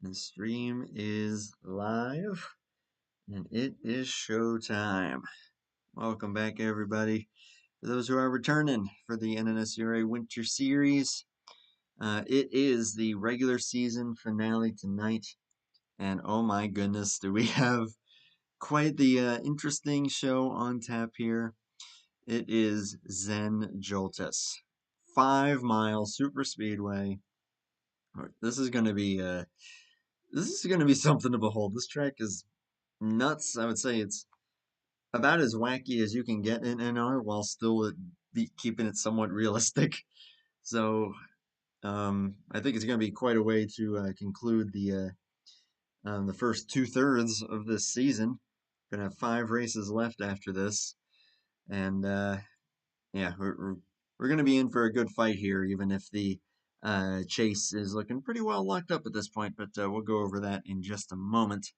The stream is live, and it is showtime. Welcome back, everybody. For those who are returning for the NNSCRA Winter Series, it is the regular season finale tonight, and oh my goodness, do we have quite the interesting show on tap here. It is Zen Joltis, 5 Mile Super Speedway. This is going to be something to behold. This track is nuts. I would say it's about as wacky as you can get in NR while still keeping it somewhat realistic. So I think it's going to be quite a way to conclude the first 2/3 of this season. Gonna have 5 races left after this, and yeah, we're gonna be in for a good fight here, even if the chase is looking pretty well locked up at this point. But we'll go over that in just a moment.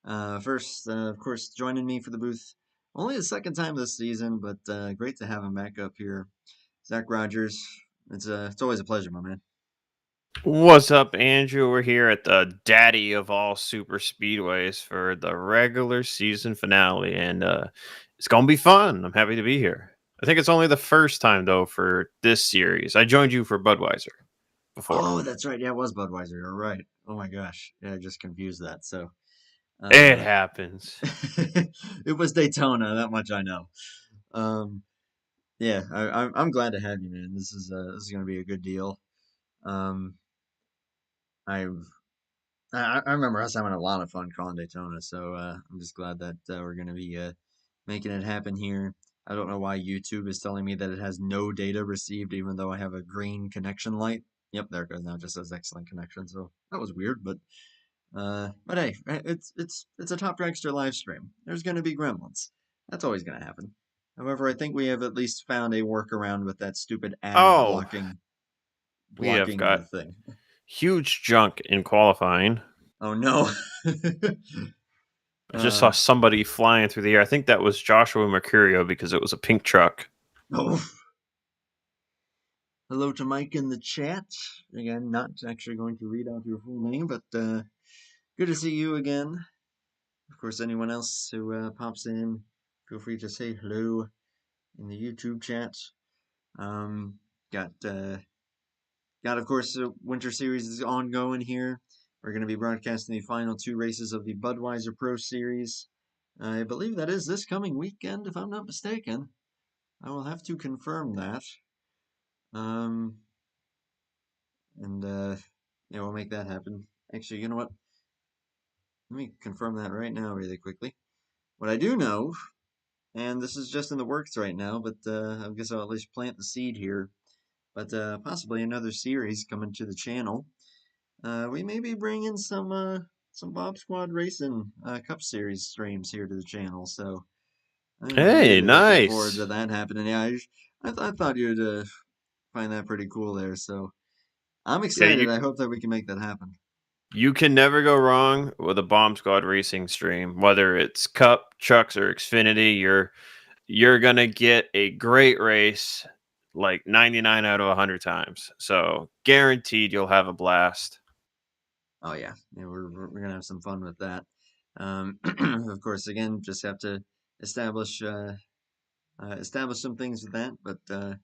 First, of course, joining me for the booth, only the second time this season, but great to have him back up here. Zach Rogers, it's always a pleasure, my man. What's up, Andrew? We're here at the daddy of all super speedways for the regular season finale, and it's gonna be fun. I'm happy to be here. I think it's only the first time though for this series. I joined you for Budweiser before. Oh, that's right. Yeah, it was Budweiser. You're right. Oh my gosh. Yeah, I just confused that. So, It uh, happens. it was Daytona. That much I know. Um, yeah, I'm glad to have you, man. This is gonna be a good deal. Um, I've I remember us having a lot of fun calling Daytona, so I'm just glad that we're going to be making it happen here. I don't know why YouTube is telling me that it has no data received, even though I have a green connection light. Yep, there it goes now. It just says excellent connection, so that was weird, but hey, it's a Top Dragster live stream. There's going to be gremlins. That's always going to happen. However, I think we have at least found a workaround with that stupid ad Oh, blocking we have got thing. huge junk in qualifying. Oh no. I just saw uh, somebody flying through the air. I think that was Joshua Mercurio because it was a pink truck. oh. Hello to Mike in the chat. Again, not actually going to read out your full name, but good to see you again. Of course, anyone else who pops in, feel free to say hello in the YouTube chat. Um, got of course, the Winter Series is ongoing here. We're going to be broadcasting the final 2 races of the Budweiser Pro Series. I believe that is this coming weekend, if I'm not mistaken. I will have to confirm that. Um, and yeah, we'll make that happen. Actually, you know what? Let me confirm that right now, really quickly. What I do know, and this is just in the works right now, but I guess I'll at least plant the seed here. But possibly another series coming to the channel. We may be bringing some Bob Squad Racing Cup Series streams here to the channel. So I'm Hey, really looking forward to nice. that happening. Yeah, I thought you'd find that pretty cool there. So I'm Yeah, excited. I hope that we can make that happen. you can never go wrong with a Bomb Squad racing stream, whether it's Cup, Trucks, or Xfinity. You're gonna get a great race like 99 out of 100 times. So guaranteed you'll have a blast. Oh yeah, we're gonna have some fun with that. Of course, again, just have to establish establish some things with that,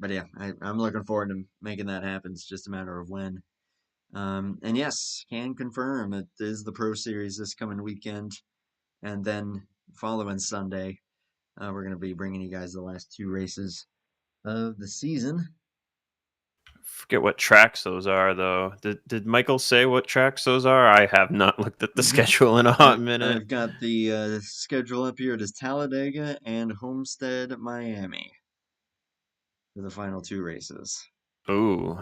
but yeah, I'm looking forward to making that happen. It's just a matter of when. And yes, can confirm it is the Pro Series this coming weekend, and then following Sunday, we're gonna be bringing you guys the last 2 races of the season. Forget what tracks those are though. Did Michael say what tracks those are? I have not looked at the schedule in a hot minute. I've got the schedule up here. It is Talladega and Homestead, Miami for the final 2 races. Ooh.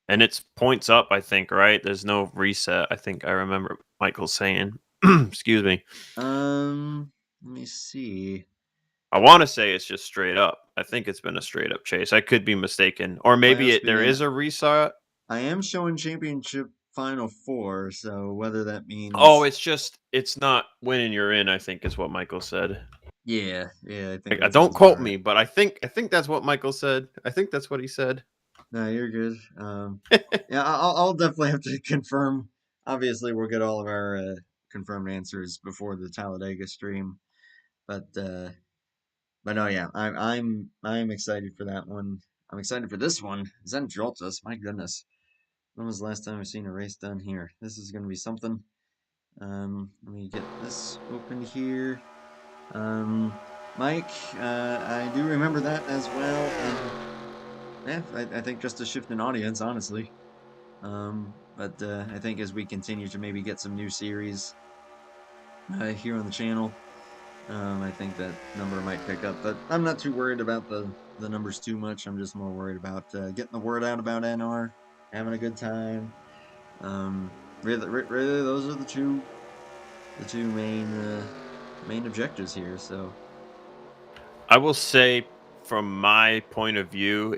And it's points up, I think, right? There's no reset. I think I remember Michael saying. Excuse me. Let me see. I want to say it's just straight up. I think it's been a straight up chase. I could be mistaken, or By maybe us there being, is a reset. I am showing championship final 4, so whether that Oh, means, it's not winning you're in. I think is what Michael said. yeah, I think that Don't sounds about quote right. me, but I think that's what Michael said. I think that's what he said. No, you're good. Yeah, I'll definitely have to confirm. obviously we'll get all of our confirmed answers before the Talladega stream, but no, yeah, I'm excited for that one. I'm excited for this one. Zen Joltis, my goodness, when was the last time I've seen a race done here? This is going to be something. Let me get this open here. Mike, I do remember that as well, and yeah, I think just a shift in audience, honestly. But I think as we continue to maybe get some new series here on the channel, I think that number might pick up. But I'm not too worried about the numbers too much. I'm just more worried about getting the word out about NR, having a good time. Really, those are the two main objectives here. So. I will say, from my point of view,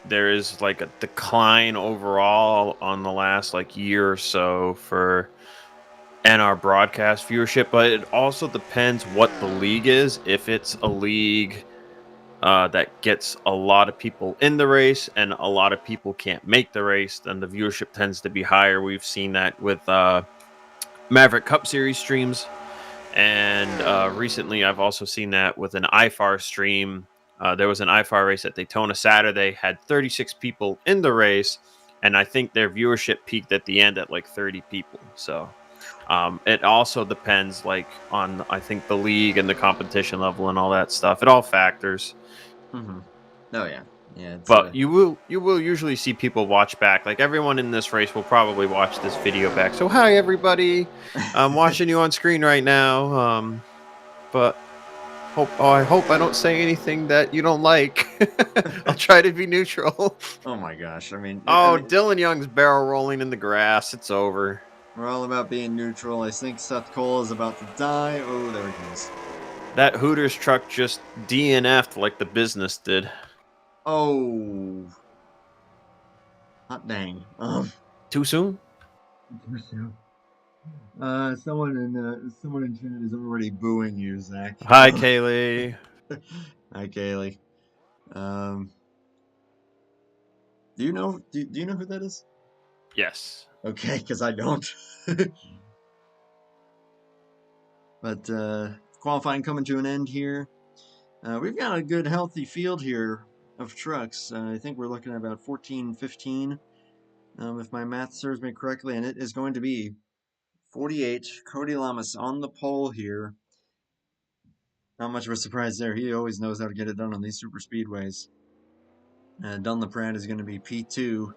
there is like a decline overall on the last like year or so for NR broadcast viewership, but it also depends what the league is. If it's a league that gets a lot of people in the race and a lot of people can't make the race, then the viewership tends to be higher. We've seen that with Maverick Cup Series streams. And recently, I've also seen that with an IFAR stream. There was an IFAR race at Daytona Saturday, had 36 people in the race, and I think their viewership peaked at the end at like 30 people. So it also depends, like, on I think the league and the competition level and all that stuff. It all factors. Mm-hmm. Oh yeah, yeah. It's But you will usually see people watch back. Like everyone in this race will probably watch this video back. So hi everybody, I'm watching you on screen right now. But I hope I don't say anything that you don't like. I'll try to be neutral. Oh my gosh. Oh, Dylan Young's barrel rolling in the grass. It's over. We're all about being neutral. I think Seth Cole is about to die. Oh, there he goes. That Hooters truck just DNF'd like the business did. Oh, hot dang. Too soon? Someone in chat is already booing you, Zach. Hi, Kaylee. Hi, Kaylee. Um, do you know who that is? Yes. Okay, because I don't. But qualifying coming to an end here. We've got a good healthy field here of trucks. I think we're looking at about 14, 15, if my math serves me correctly, and it is going to be 48. Cody Lamas on the pole here. Not much of a surprise there. He always knows how to get it done on these super speedways. Dunlop Pratt is going to be P2.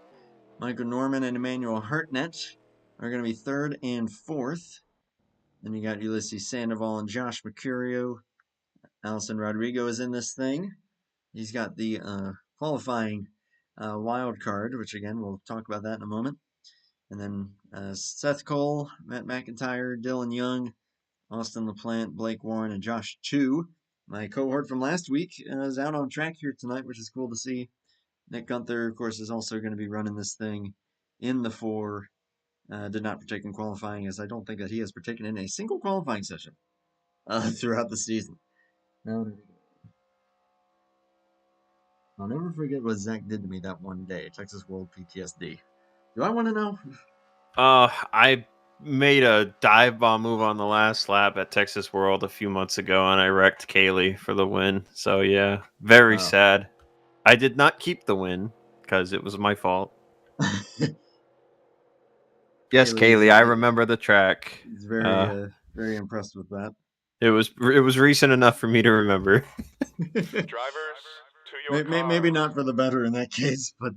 Michael Norman and Emmanuel Hartnett are going to be third and fourth. Then you got Ulysses Sandoval and Josh Mercurio. Allison Rodrigo is in this thing. He's got the qualifying wild card, which again, we'll talk about that in a moment. And then Seth Cole, Matt McIntyre, Dylan Young, Austin LaPlante, Blake Warren, and Josh Chu. My cohort from last week is out on track here tonight, which is cool to see. Nick Gunther, of course, is also going to be running this thing in the four. Did not partake in qualifying, as I don't think that he has partaken in a single qualifying session throughout the season. Now, I'll never forget what Zach did to me that one day, Texas World PTSD. Do I want to know? I made a dive bomb move on the last lap at Texas World a few months ago, and I wrecked Kaylee for the win. So yeah, very Oh. sad. I did not keep the win because it was my fault. Yes, Kaylee, I remember the track. He's very impressed with that. It was recent enough for me to remember. Drivers, to your car. Maybe not for the better in that case, but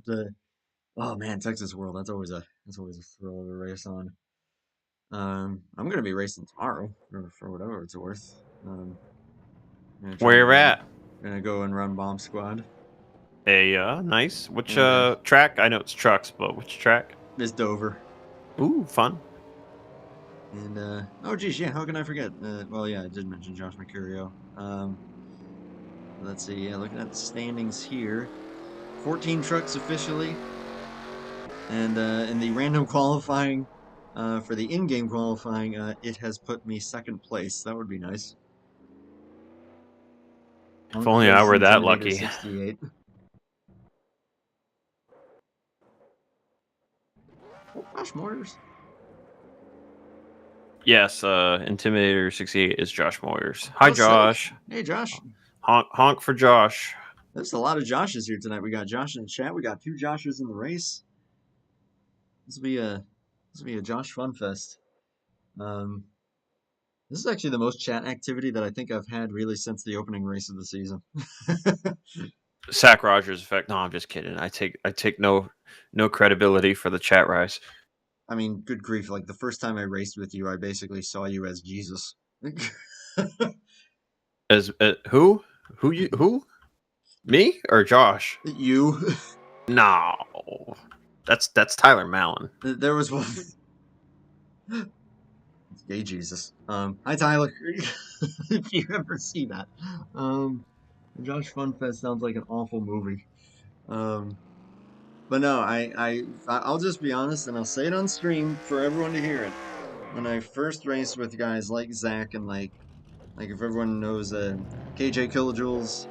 oh man, Texas World, that's always a thrill of a race on. I'm gonna be racing tomorrow for whatever it's worth. Where you're at? Gonna go and run Bomb Squad. Nice. Which track? I know it's trucks, but which track? It's Dover. Ooh, fun. And oh geez, yeah, how can I forget? Well, yeah, I did mention Josh Mercurio. Let's see, yeah, looking at the standings here, 14 trucks officially, and in the random qualifying, for the in-game qualifying, it has put me second place. That would be nice. If only I were that lucky. 68. Oh, gosh, Mortars. Yes, Intimidator 68 is Josh Moyers. Hi, Oh, sick. Josh. Hey, Josh. Honk for Josh. There's a lot of Joshes here tonight. We got Josh in the chat. We got 2 Joshes in the race. This will be a Josh Fun Fest. This is actually the most chat activity that I think I've had really since the opening race of the season. Sack Rogers effect. No, I'm just kidding. I take no credibility for the chat rise. I mean, good grief! Like the first time I raced with you, I basically saw you as Jesus. As who? Who? Me or Josh? You. No, that's Tyler Mallon. There was one. Gay Jesus. Hi Tyler. If you ever see that. Josh Funfest sounds like an awful movie. But no, I'll just be honest and I'll say it on stream for everyone to hear it. When I first raced with guys like Zach and like if everyone knows KJ Kilojoules,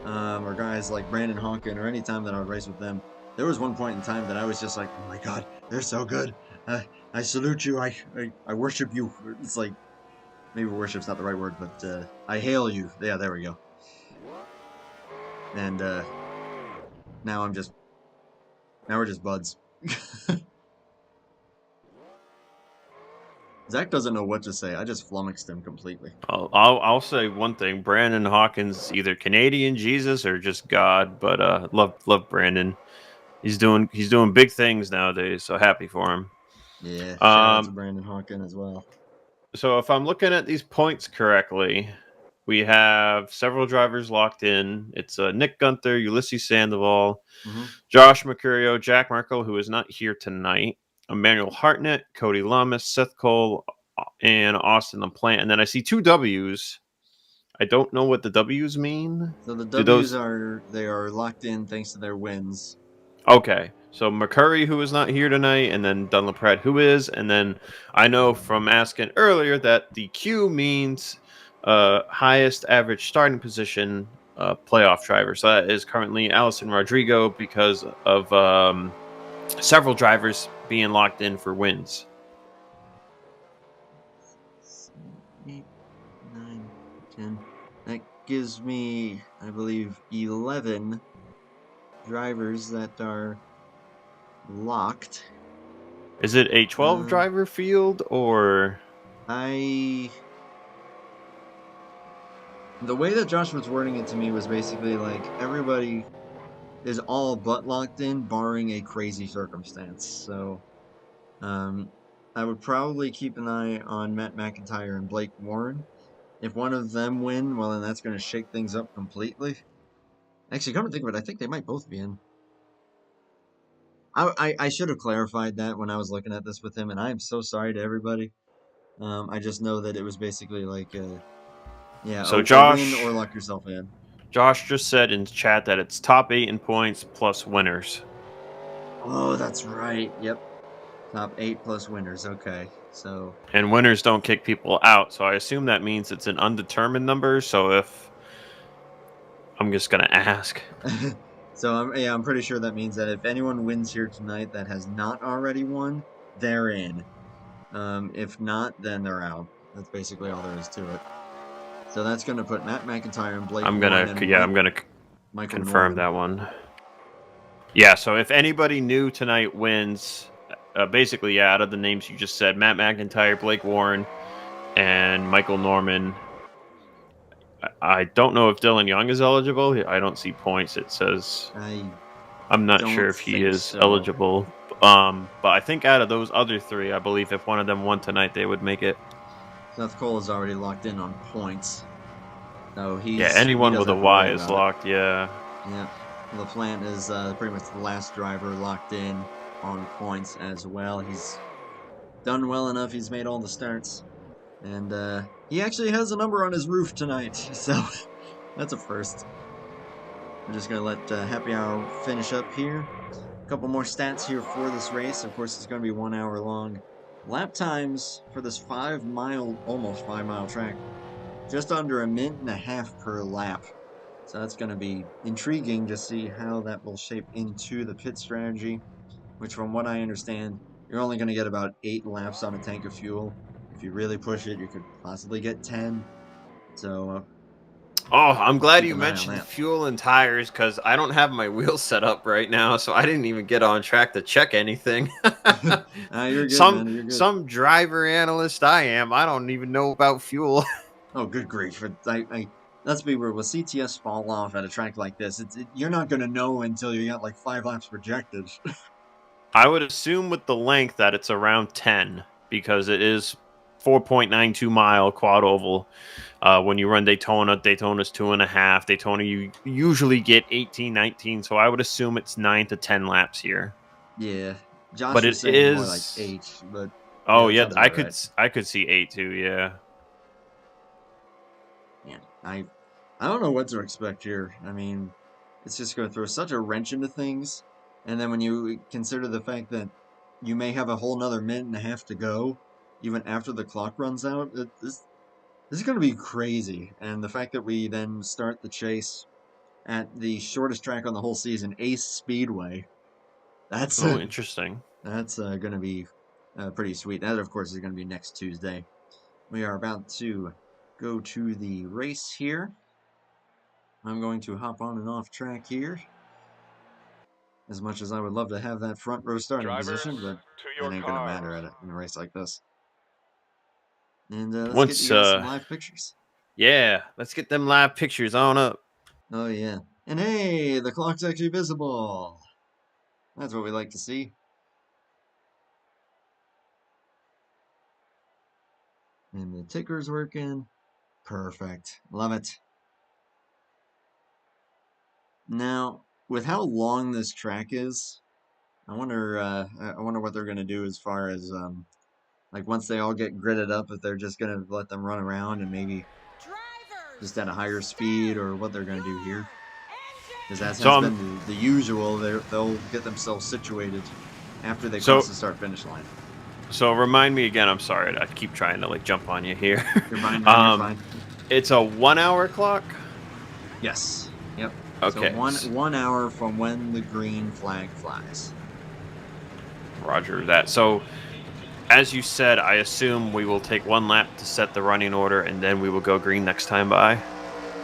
or guys like Brandon Honkin, or any time that I would race with them, there was one point in time that I was just like, oh my god, they're so good. I salute you. I worship you. It's like, maybe worship's not the right word, but I hail you. Yeah, there we go. And now we're just buds. Zach doesn't know what to say. I just flummoxed him completely. I'll say one thing. Brandon Hawkins, either Canadian Jesus or just God, but love Brandon. He's doing big things nowadays, so happy for him. Yeah, shout out to Brandon Hawkins as well. So if I'm looking at these points correctly, we have several drivers locked in. It's Nick Gunther, Ulysses Sandoval, Josh Mercurio, Jack Merkel, who is not here tonight, Emmanuel Hartnett, Cody Lamas, Seth Cole, and Austin LaPlante. And then I see 2 W's. I don't know what the W's mean. So the W's are locked in thanks to their wins. Okay, so McCurry, who is not here tonight, and then Dunlap, who is, and then I know from asking earlier that the Q means highest average starting position playoff driver. So that is currently Allison Rodrigo because of several drivers being locked in for wins. 8, 9, 10. That gives me, I believe, 11 drivers that are locked. Is it a 12 driver field or? The way that Josh was wording it to me was basically like everybody is all but locked in, barring a crazy circumstance. So, I would probably keep an eye on Matt McIntyre and Blake Warren. If one of them win, well, then that's going to shake things up completely. Actually, come to think of it, I think they might both be in. I should have clarified that when I was looking at this with him, and I am so sorry to everybody. I just know that it was basically like, so Josh, win or lock yourself in. Josh just said in chat that it's top 8 in points plus winners. Oh, that's right. Yep. Top 8 plus winners. Okay. So. And winners don't kick people out. So I assume that means it's an undetermined number. So if I'm just going to ask. So I'm pretty sure that means that if anyone wins here tonight that has not already won, they're in. If not, then they're out. That's basically all there is to it. So that's going to put Matt McIntyre and Blake. I'm gonna confirm that one. Yeah. So if anybody new tonight wins, basically, out of the names you just said, Matt McIntyre, Blake Warren, and Michael Norman. I don't know if Dylan Young is eligible. I don't see points. It says I'm not sure if he is eligible. But I think out of those other 3, I believe if one of them won tonight, they would make it. Seth Cole is already locked in on points. So anyone with a Y is locked. Yeah. Yeah. LaPlante is pretty much the last driver locked in on points as well. He's done well enough. He's made all the starts. And he actually has a number on his roof tonight, so that's a first. I'm just going to let Happy Hour finish up here. A couple more stats here for this race. Of course, it's going to be 1 hour long. Lap times for this almost 5 mile track, just under 1.5 minutes per lap. So that's going to be intriguing to see how that will shape into the pit strategy, which from what I understand, you're only going to get about 8 laps on a tank of fuel. If you really push it, you could possibly get 10. So Oh, I'm glad keep you an eye on mentioned that. fuel and tires because I don't have my wheels set up right now, so I didn't even get on track to check anything. You're good, some man. You're good. some driver analyst I am. I don't even know about fuel. Oh, good grief! Let's be real. With CTS fall off at a track like this, you're not gonna know until you got like 5 laps projected. I would assume with the length that it's around 10 because it is 4.92 mile quad oval. When you run Daytona, Daytona's 2.5. Daytona, you usually get 18, 19. So I would assume it's 9 to 10 laps here. Yeah, Josh But was it saying more like is. 8, but yeah, Oh that yeah, sounds about right. I could see 8 too. Yeah. Yeah, I don't know what to expect here. I mean, it's just going to throw such a wrench into things, and then when you consider the fact that you may have a whole nother minute and a half to go, even after the clock runs out, this is going to be crazy. And the fact that we then start the chase at the shortest track on the whole season, Ace Speedway, that's Oh, interesting. that's going to be pretty sweet. That, of course, is going to be next Tuesday. We are about to go to the race here. I'm going to hop on and off track here. As much as I would love to have that front row starting Drivers, position, but to that your ain't going to cars. matter in a race like this. And let's get Once, you guys some live pictures. yeah, let's get them live pictures on up. Oh, yeah. And hey, the clock's actually visible. That's what we like to see. And the ticker's working. Perfect. Love it. Now, with how long this track is, I wonder what they're going to do as far as like once they all get gridded up, if they're just going to let them run around and maybe just at a higher speed, or what they're going to do here. Because as So has been the usual, they'll get themselves situated after they so cross the start-finish line. so remind me again. I'm sorry, I keep trying to like jump on you here. You're fine, man. You're fine. It's a 1 hour clock. Yes. Yep. So Okay. one hour from when the green flag flies. Roger that. So, as you said, I assume we will take 1 lap to set the running order, and then we will go green next time by.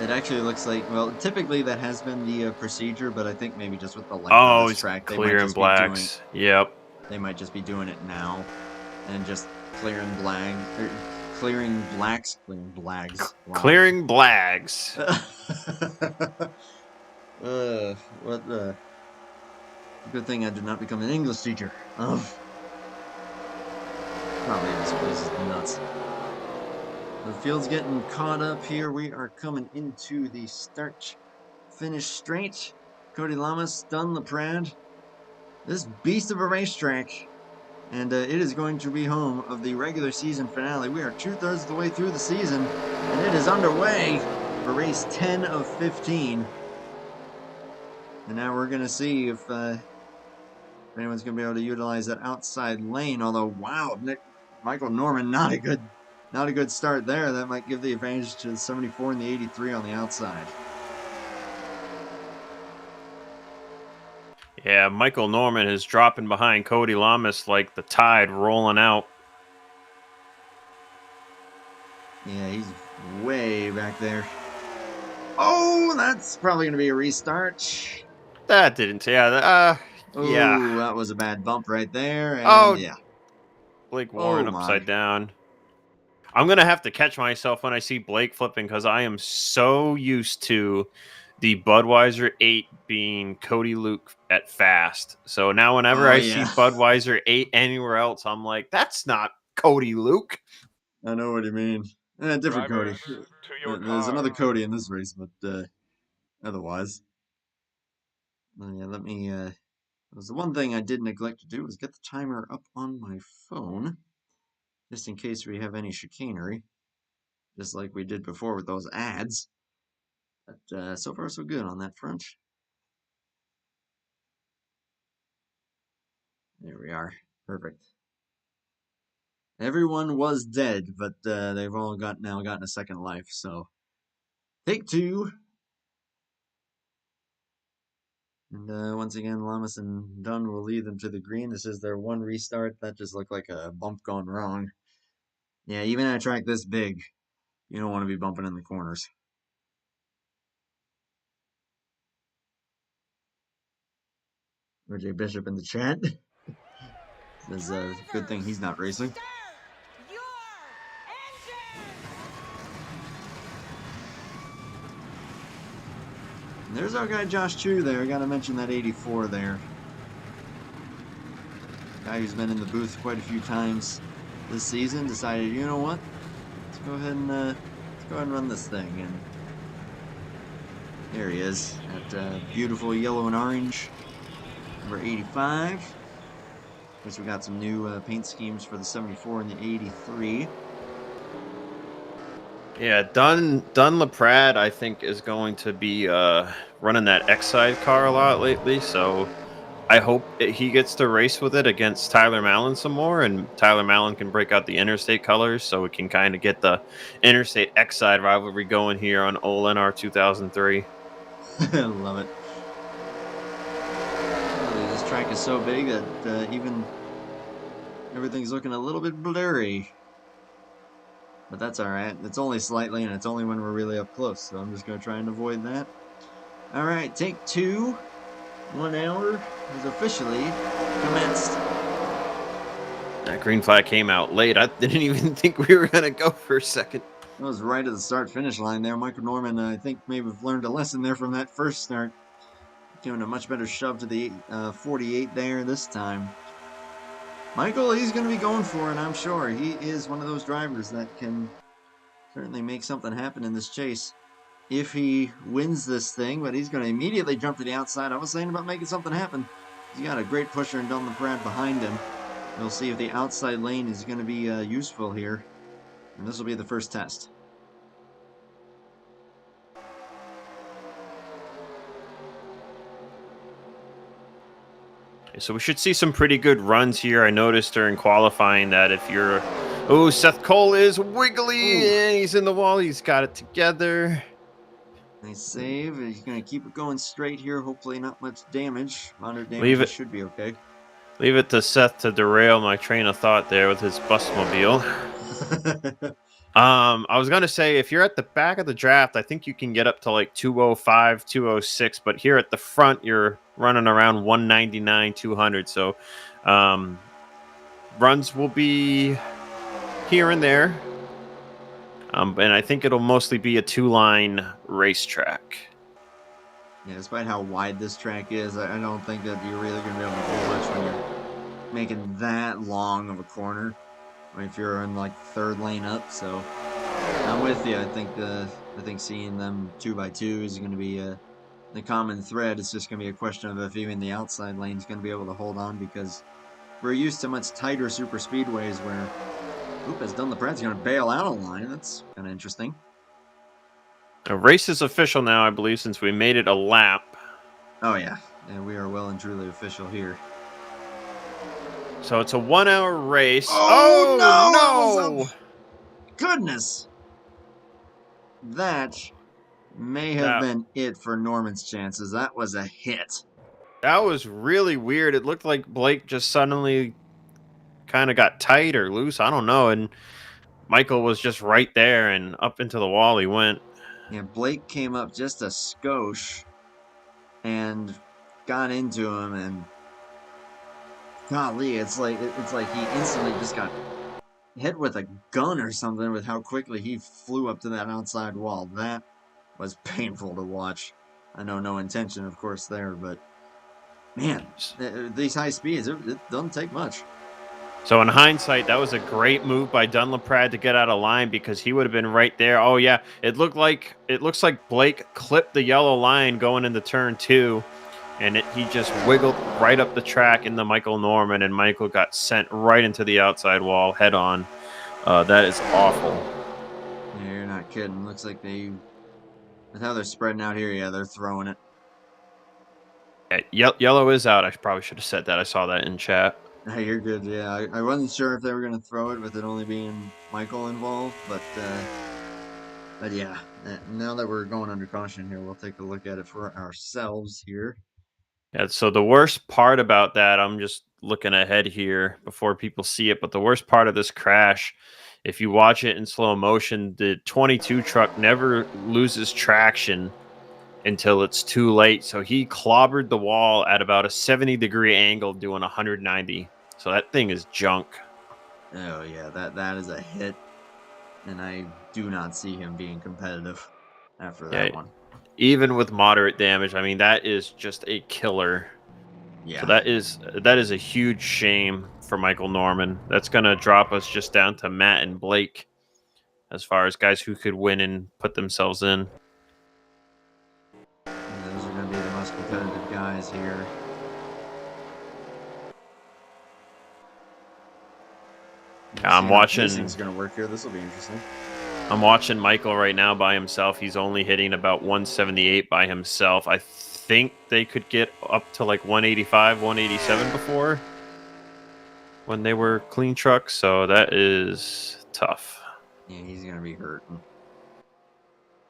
It actually looks like, well, typically that has been the procedure, but I think maybe just with the length of Oh, this it's track, they might clear and just be doing. blacks. Yep. They might just be doing it now, and just clearing blag, clearing blacks, clearing blags. Wow. Clearing blags. What good thing I did not become an English teacher. Probably this place is nuts. The field's getting caught up here. We are coming into the start finish straight. Cody Lamas, Dunn LaPrade. This beast of a racetrack. And it is going to be home of the regular season finale. We are 2/3 of the way through the season, and it is underway for race 10 of 15. And now we're going to see if anyone's going to be able to utilize that outside lane. Although, wow, Michael Norman, not a good start there. That might give the advantage to the 74 and the 83 on the outside. Yeah, Michael Norman is dropping behind Cody Lamas like the tide rolling out. Yeah, he's way back there. Oh, that's probably going to be a restart. That didn't. Yeah. Oh, that was a bad bump right there. And Oh, yeah. Blake Oh, Warren my. upside down. I'm gonna have to catch myself when I see Blake flipping because I am so used to the Budweiser 8 being Cody Luke at fast. So now whenever Oh, I see yeah. Budweiser 8 anywhere else, I'm like, that's not Cody Luke. I know what you mean. Different Drivers, Cody. to your There's another cars. Cody in this race, but otherwise. Yeah, let me. Was the one thing I did neglect to do was get the timer up on my phone, just in case we have any chicanery, just like we did before with those ads. But so far, so good on that front. There we are. Perfect. Everyone was dead, but they've all now gotten a second life. So take two. And once again, Lamas and Dunn will lead them to the green. This is their one restart. That just looked like a bump gone wrong. Yeah, even at a track this big, you don't want to be bumping in the corners. RJ Bishop in the chat says, good thing he's not racing. And there's our guy Josh Chu there. Got to mention that 84 there. Guy who's been in the booth quite a few times this season decided, you know what? Let's go ahead and run this thing. And there he is, that beautiful yellow and orange, number 85. Of course, we got some new paint schemes for the 74 and the 83. Yeah, Dun LaPrade, I think, is going to be running that X-Side car a lot lately, so I hope he gets to race with it against Tyler Mallon some more, and Tyler Mallon can break out the Interstate colors, so we can kind of get the Interstate X-Side rivalry going here on old NR 2003. Love it. Really, this track is so big that even everything's looking a little bit blurry. But that's alright. It's only slightly, and it's only when we're really up close, so I'm just going to try and avoid that. Alright, take 2. 1 hour has officially commenced. That green flag came out late. I didn't even think we were going to go for a second. That was right at the start-finish line there. Michael Norman, I think, maybe have learned a lesson there from that first start. Giving a much better shove to the 48 there this time. Michael, he's going to be going for it, I'm sure. He is one of those drivers that can certainly make something happen in this chase if he wins this thing, but he's going to immediately jump to the outside. I was saying about making something happen. He's got a great pusher in Donlon LaPrade behind him. We'll see if the outside lane is going to be useful here. And this will be the first test. So we should see some pretty good runs here. I noticed during qualifying that if you're... Oh, Seth Cole is wiggly, and he's in the wall. He's got it together. Nice save. He's going to keep it going straight here. Hopefully not much damage. Moderate damage should be okay. Leave it to Seth to derail my train of thought there with his busmobile. I was going to say, if you're at the back of the draft, I think you can get up to like 205, 206. But here at the front, you're running around 199, 200. So runs will be here and there. And I think it'll mostly be a 2-line racetrack. Yeah, despite how wide this track is, I don't think that you're really going to be able to do much when you're making that long of a corner. I mean, if you're in like third lane up, so I'm with you. I think seeing them 2x2 is going to be the common thread. It's just going to be a question of if even the outside lane is going to be able to hold on, because we're used to much tighter super speedways where as Donlon LaPrade's going to bail out a line. That's kind of interesting. A race is official now, I believe, since we made it a lap. Oh, yeah. And we are well and truly official here. So it's a 1-hour race. Oh no! Goodness! That may have been it for Norman's chances. That was a hit. That was really weird. It looked like Blake just suddenly kind of got tight or loose. I don't know. And Michael was just right there, and up into the wall he went. Yeah, Blake came up just a skosh and got into him, and golly, it's like he instantly just got hit with a gun or something with how quickly he flew up to that outside wall. That was painful to watch. I know no intention, of course, there, but man, these high speeds, it doesn't take much. So in hindsight, that was a great move by Donlon LaPrade to get out of line, because he would have been right there. Oh yeah, it looks like Blake clipped the yellow line going into turn 2, and he just wiggled right up the track into Michael Norman, and Michael got sent right into the outside wall head on. That is awful. Yeah, you're not kidding. Looks like with how they're spreading out here, yeah, they're throwing it. Yeah, yellow is out. I probably should have said that. I saw that in chat. Hey, you're good. Yeah, I wasn't sure if they were going to throw it with it only being Michael involved, but yeah, now that we're going under caution here, we'll take a look at it for ourselves here. Yeah, so the worst part about that, I'm just looking ahead here before people see it, but the worst part of this crash if you watch it in slow motion, the 22 truck never loses traction until it's too late. So he clobbered the wall at about a 70-degree angle doing 190. So that thing is junk. Oh yeah, that is a hit, and I do not see him being competitive after that one. Even with moderate damage, I mean, that is just a killer. Yeah. So that is a huge shame for Michael Norman. That's going to drop us just down to Matt and Blake as far as guys who could win and put themselves in. And those are going to be the most competitive guys here. I'm watching. Pacing's going to work here. This will be interesting. I'm watching Michael right now by himself. He's only hitting about 178 by himself. I think they could get up to like 185, 187 before when they were clean trucks. So that is tough. Yeah, he's going to be hurting.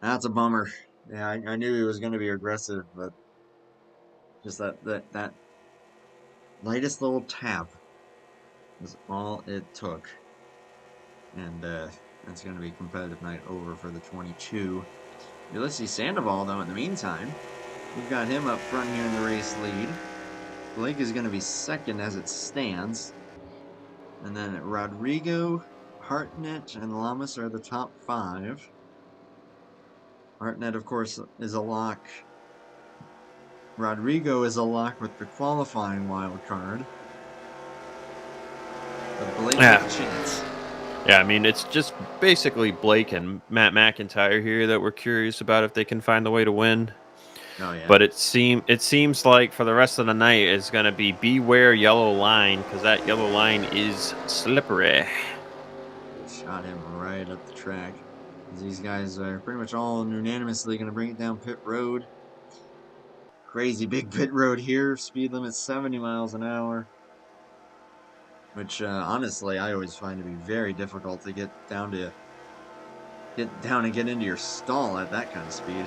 That's a bummer. Yeah, I knew he was going to be aggressive, but just that lightest little tap was all it took. And that's going to be competitive night over for the 22. Ulysses Sandoval, though, in the meantime, we've got him up front here in the race lead. Blake is going to be second as it stands. And then Rodrigo, Hartnett, and Lamas are the top 5. Hartnett, of course, is a lock. Rodrigo is a lock with the qualifying wild card. But Blake has a chance. Yeah, I mean, it's just basically Blake and Matt McIntyre here that we're curious about if they can find the way to win. Oh, yeah. But it seems like for the rest of the night it's going to be beware yellow line, because that yellow line is slippery. Shot him right up the track. These guys are pretty much all unanimously going to bring it down pit road. Crazy big pit road here. Speed limit 70 miles an hour. Which, honestly, I always find to be very difficult to get down and get into your stall at that kind of speed.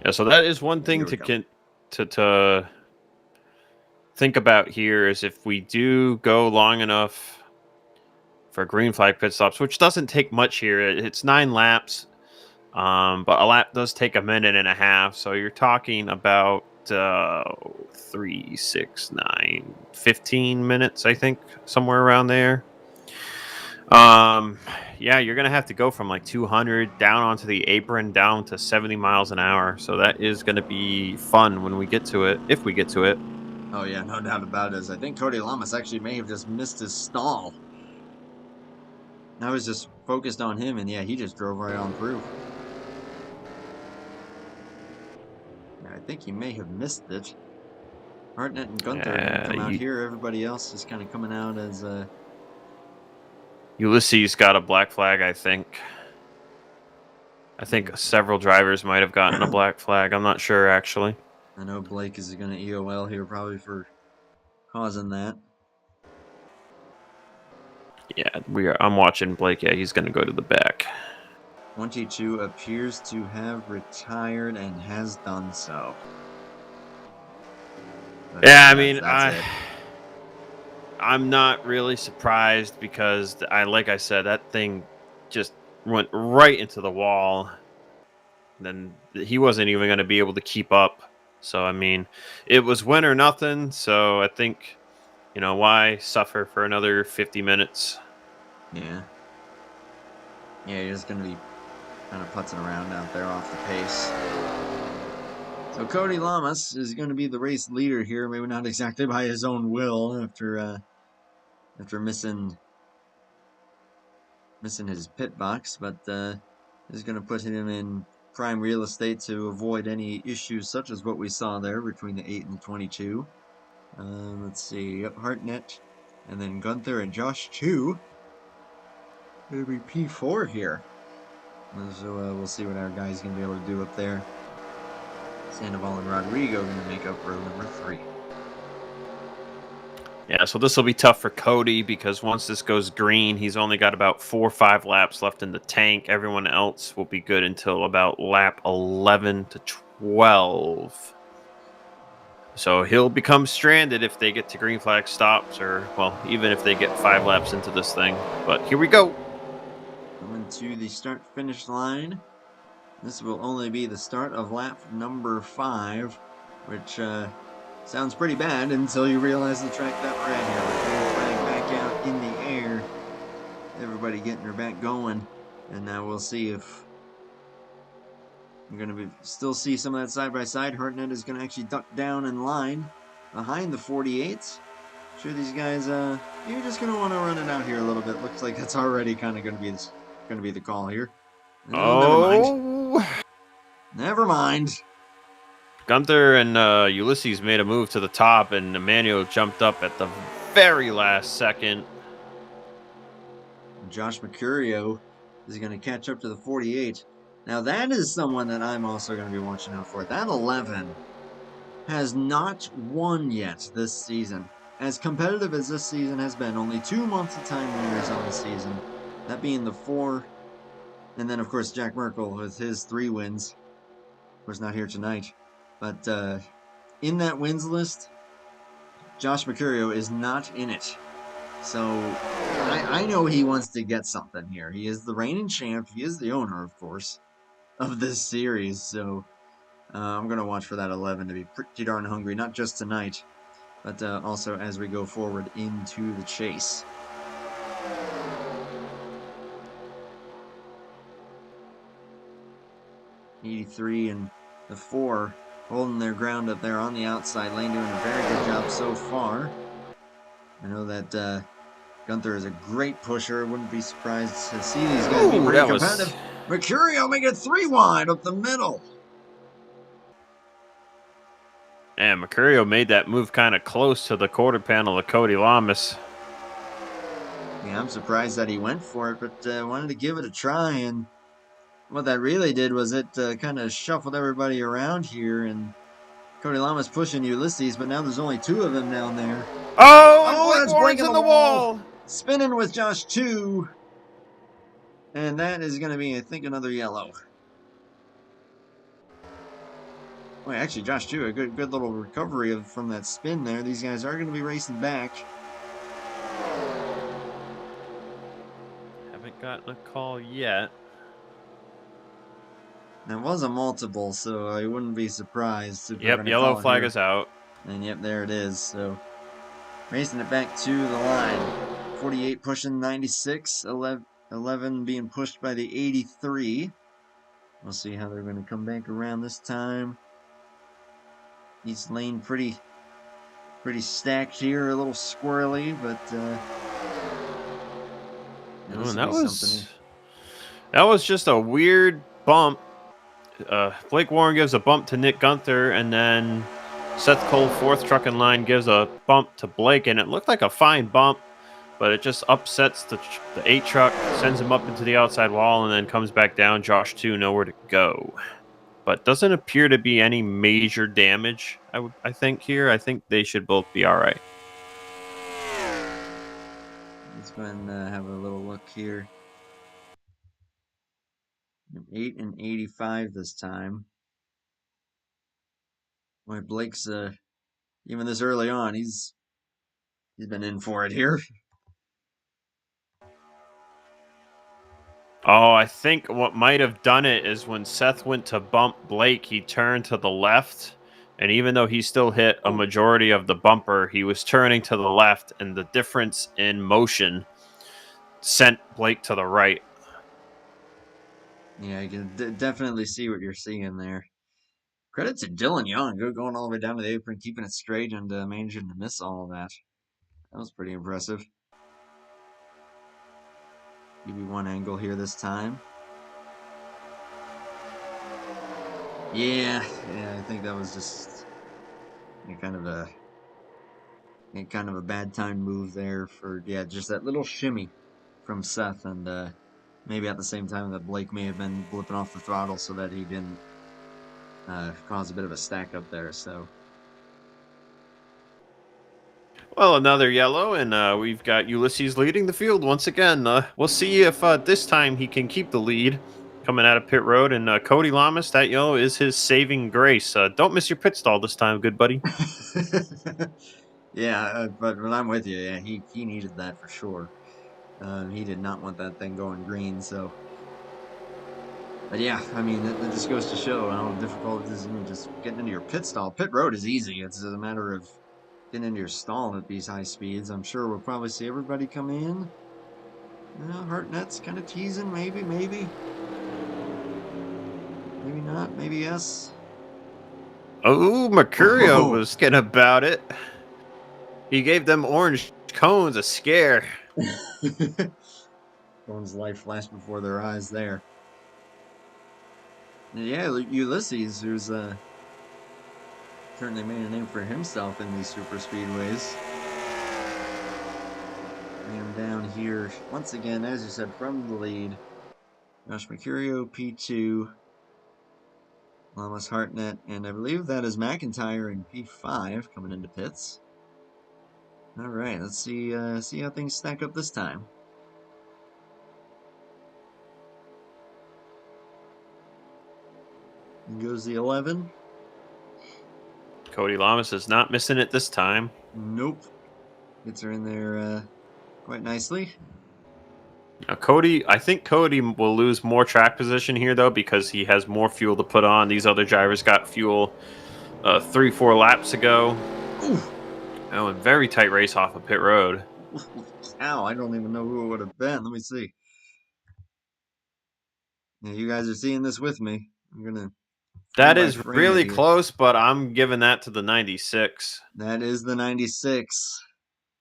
Yeah, so that is one thing to think about here, is if we do go long enough for green flag pit stops, which doesn't take much here. It's 9 laps, but a lap does take a minute and a half. So you're talking about 3, 6, 9, 15 minutes, I think, somewhere around there. Yeah, you're gonna have to go from like 200 down onto the apron down to 70 miles an hour. So that is gonna be fun when we get to it, if we get to it. Oh yeah, no doubt about it. I think Cody Lamas actually may have just missed his stall. I was just focused on him, and yeah, he just drove right on through. Yeah, I think he may have missed it. Hartnett and Gunther are going to come out here. Everybody else is kind of coming out as... Ulysses got a black flag, I think. I think several drivers might have gotten a black flag. I'm not sure, actually. I know Blake is going to EOL here probably for causing that. Yeah, I'm watching Blake. Yeah, he's going to go to the back. 22 appears to have retired and has done so. But yeah, I mean, I'm not really surprised, because like I said, that thing just went right into the wall. Then he wasn't even going to be able to keep up. So, I mean, it was win or nothing. So I think, why suffer for another 50 minutes? Yeah. Yeah, you're just going to be kind of putzing around out there off the pace. So Cody Lamas is going to be the race leader here, maybe not exactly by his own will after missing his pit box, but is going to put him in prime real estate to avoid any issues such as what we saw there between the 8 and the 22. Let's see, Hartnett, and then Gunther and Josh 2. It'll be P4 here. So we'll see what our guy's going to be able to do up there. Sandoval and Rodrigo going to make up row number 3. Yeah, so this will be tough for Cody, because once this goes green, he's only got about 4 or 5 laps left in the tank. Everyone else will be good until about lap 11 to 12. So he'll become stranded if they get to green flag stops, or, well, even if they get 5 laps into this thing. But here we go. Coming to the start-finish line. This will only be the start of lap number 5, which sounds pretty bad until you realize the track that we're at here. With green flag back out in the air. Everybody getting her back going. And now we'll see if we're going to still see some of that side-by-side. Hartnett is going to actually duck down in line behind the 48. Sure, these guys, you're just going to want to run it out here a little bit. Looks like that's already kind of going to be the call here. No, never mind. Never mind. Gunther and Ulysses made a move to the top, and Emmanuel jumped up at the very last second. Josh Mercurio is going to catch up to the 48. Now, that is someone that I'm also going to be watching out for. That 11 has not won yet this season. As competitive as this season has been, only 2 months of time winners on the season. That being the 4. And then, of course, Jack Merkel with his 3 wins. Of course, not here tonight. But in that wins list, Josh Mercurio is not in it. So I know he wants to get something here. He is the reigning champ. He is the owner, of course, of this series. So I'm going to watch for that 11 to be pretty darn hungry, not just tonight, but also as we go forward into the chase. '83 and the 4 holding their ground up there on the outside lane, doing a very good job so far. I know that Gunther is a great pusher. Wouldn't be surprised to see these guys be pretty competitive. Mercurio make it 3 wide up the middle. And Mercurio made that move kind of close to the quarter panel of Cody Lamas. Yeah, I'm surprised that he went for it, but wanted to give it a try. And what that really did was it kind of shuffled everybody around here. And Cody Lamas pushing Ulysses, but now there's only 2 of them down there. Oh, that's Blake in the wall. Spinning with Josh 2. And that is going to be, I think, another yellow. Well, actually, Josh 2, a good little recovery from that spin there. These guys are going to be racing back. Haven't gotten a call yet. That was a multiple, so I wouldn't be surprised if Yep, yellow flag is out. And yep, there it is. So racing it back to the line. 48 pushing 96, 11 being pushed by the 83. We'll see how they're going to come back around this time. East lane pretty stacked here, a little squirrely, but that was just a weird bump. Blake Warren gives a bump to Nick Gunther, and then Seth Cole, 4th truck in line, gives a bump to Blake, and it looked like a fine bump, but it just upsets the 8 truck, sends him up into the outside wall, and then comes back down. Josh 2, nowhere to go. But doesn't appear to be any major damage, I think, here. I think they should both be all right. Let's go ahead and have a little look here. 8 and 85 this time. Boy, Blake's even this early on, he's been in for it here. Oh, I think what might have done it is when Seth went to bump Blake, he turned to the left. And even though he still hit a majority of the bumper, he was turning to the left, and the difference in motion sent Blake to the right. Yeah, you can definitely see what you're seeing there. Credit to Dylan Young, going all the way down to the apron, keeping it straight, and managing to miss all of that. That was pretty impressive. Give you one angle here this time. Yeah, I think that was just kind of a bad time move there for just that little shimmy from Seth, and maybe at the same time that Blake may have been blipping off the throttle so that he didn't cause a bit of a stack up there. So. Well, another yellow, and we've got Ulysses leading the field once again. We'll see if this time he can keep the lead. coming out of pit road, and Cody Lamas, that yellow is his saving grace. Don't miss your pit stall this time, good buddy. Yeah, but I'm with you. Yeah, he needed that for sure. He did not want that thing going green. So, but yeah, I mean, it just goes to show how difficult it is. Just getting into your pit stall. Pit road is easy. It's a matter of getting into your stall at these high speeds. I'm sure we'll probably see everybody come in. Hartnett's kind of teasing, maybe not, maybe yes. Oh, Mercurio was thinking about it. He gave them orange cones a scare. Someone's life flashed before their eyes there. Yeah, Ulysses, who's certainly made a name for himself in these super speedways. Bring him down here once again, as you said, from the lead. Josh Mercurio, P2. Lamas Hartnett, and I believe that is McIntyre in P5 coming into pits. All right, let's see how things stack up this time. And goes the 11. Cody Lamas is not missing it this time. Nope. Gets her in there quite nicely. Now, I think Cody will lose more track position here, though, because he has more fuel to put on. These other drivers got fuel 3-4 laps ago. Ooh. Oh, and very tight race off of pit road. Ow, I don't even know who it would have been. Let me see. Yeah, you guys are seeing this with me. I'm going to... That is really close, but I'm giving that to the 96. That is the 96.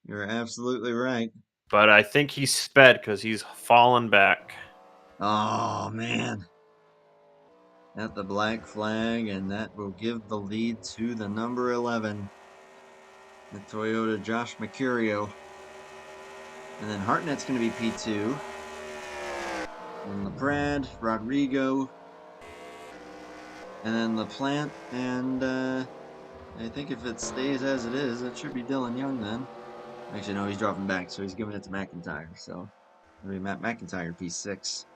You're absolutely right. But I think he's sped because he's fallen back. Oh, man. At the black flag, and that will give the lead to the number 11. The Toyota Josh Mercurio. And then Hartnett's going to be P2. And LaPrade, Rodrigo. And then LaPlante, and I think if it stays as it is, it should be Dylan Young then. Actually, no, he's dropping back, so he's giving it to McIntyre. So, it'll be Matt McIntyre, P6.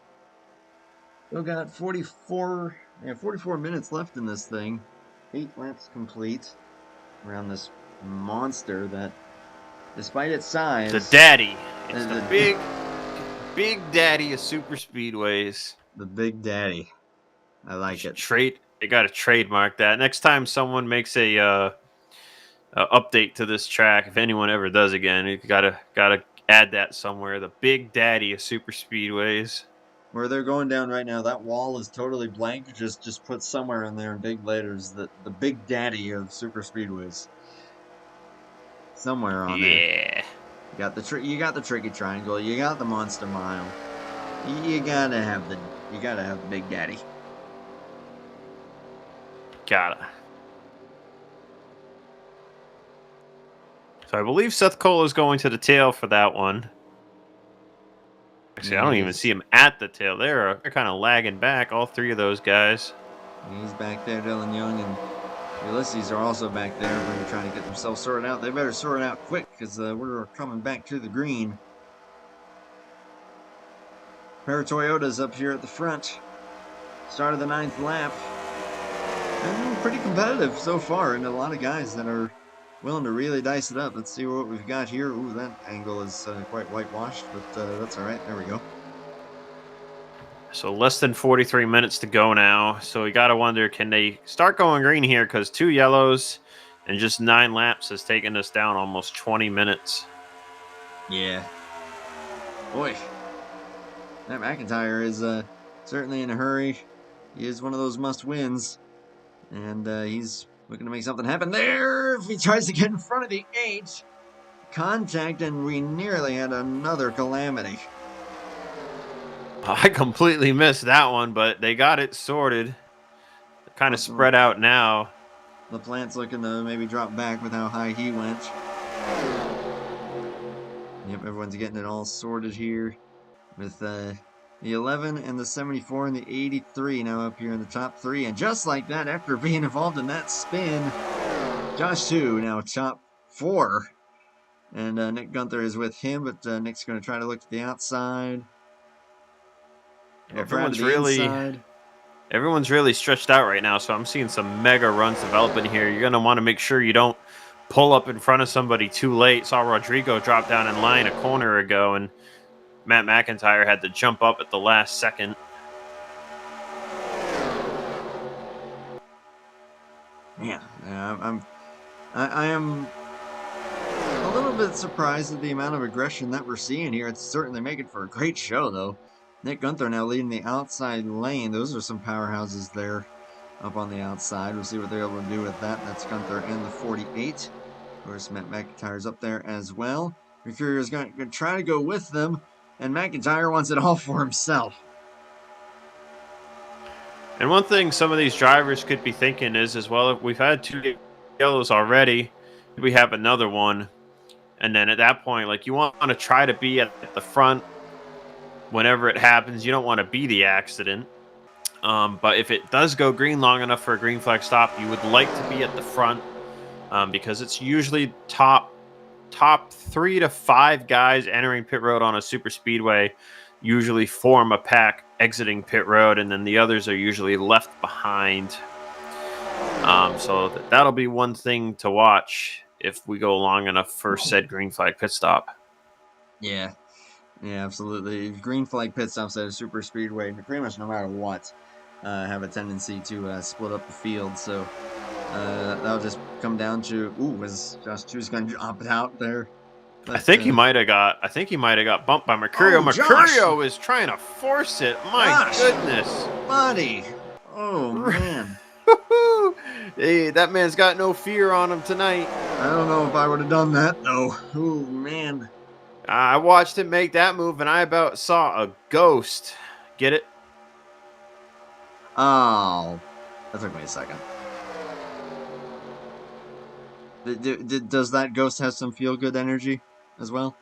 Still got 44 minutes left in this thing. 8 laps complete around this monster that, despite its size... The daddy. It's the big daddy of super speedways. The big daddy. I like it. They got to trademark that. Next time someone makes a update to this track, if anyone ever does again, you gotta add that somewhere. The big daddy of super speedways. Where they're going down right now, that wall is totally blank. Just put somewhere in there in big letters the big daddy of super speedways. Somewhere on there. Yeah. You got the tricky triangle. You got the monster mile. You gotta have the big daddy. Gotta. So I believe Seth Cole is going to the tail for that one. Actually, I don't even see him at the tail. They're kind of lagging back, all three of those guys. He's back there, Dylan Young, and Ulysses are also back there. They're trying to get themselves sorted out. They better sort it out quick, because we're coming back to the green. Pair of Toyotas up here at the front. Start of the 9th lap. And pretty competitive so far, and a lot of guys that are willing to really dice it up. Let's see what we've got here. Ooh, that angle is quite whitewashed, but that's all right. There we go. So less than 43 minutes to go now. So we got to wonder, can they start going green here? Because 2 yellows and just 9 laps has taken us down almost 20 minutes. Yeah. Boy. That McIntyre is certainly in a hurry. He is one of those must-wins. And he's looking to make something happen there. If he tries to get in front of the 8. Contact, and we nearly had another calamity. I completely missed that one, but they got it sorted. Kind of spread out now. LaPlante's looking to maybe drop back with how high he went. Yep, everyone's getting it all sorted here. With the 11 and the 74 and the 83 now up here in the top 3. And just like that, after being involved in that spin, Josh 2 now top 4. And Nick Gunther is with him, but Nick's going to try to look to the outside. Everyone's really stretched out right now, so I'm seeing some mega runs developing here. You're going to want to make sure you don't pull up in front of somebody too late. Saw Rodrigo drop down in line a corner ago, and Matt McIntyre had to jump up at the last second. Yeah, I am a little bit surprised at the amount of aggression that we're seeing here. It's certainly making for a great show, though. Nick Gunther now leading the outside lane. Those are some powerhouses there up on the outside. We'll see what they're able to do with that. That's Gunther and the 48. Of course, Matt McIntyre's up there as well. Mercurio's going to try to go with them, and McIntyre wants it all for himself. And one thing some of these drivers could be thinking is, as well, if we've had 2 yellows already, we have another one. And then at that point, like, you want to try to be at the front whenever it happens. You don't want to be the accident. But if it does go green long enough for a green flag stop, you would like to be at the front because it's usually top 3 to 5 guys entering pit road on a super speedway usually form a pack exiting pit road, and then the others are usually left behind. So that'll be one thing to watch if we go long enough for said green flag pit stop. Yeah, absolutely. Green flag pit stops at a super speedway, pretty much no matter what, have a tendency to split up the field. So that'll just come down to, was Josh Chu's going to opt out there? But, I think he might have got bumped by Mercurio. Mercurio is trying to force it. My goodness, buddy. Oh man. Hey, that man's got no fear on him tonight. I don't know if I would have done that though. Oh man. I watched him make that move, and I about saw a ghost. Get it? Oh, that took me a second. Does that ghost have some feel-good energy as well?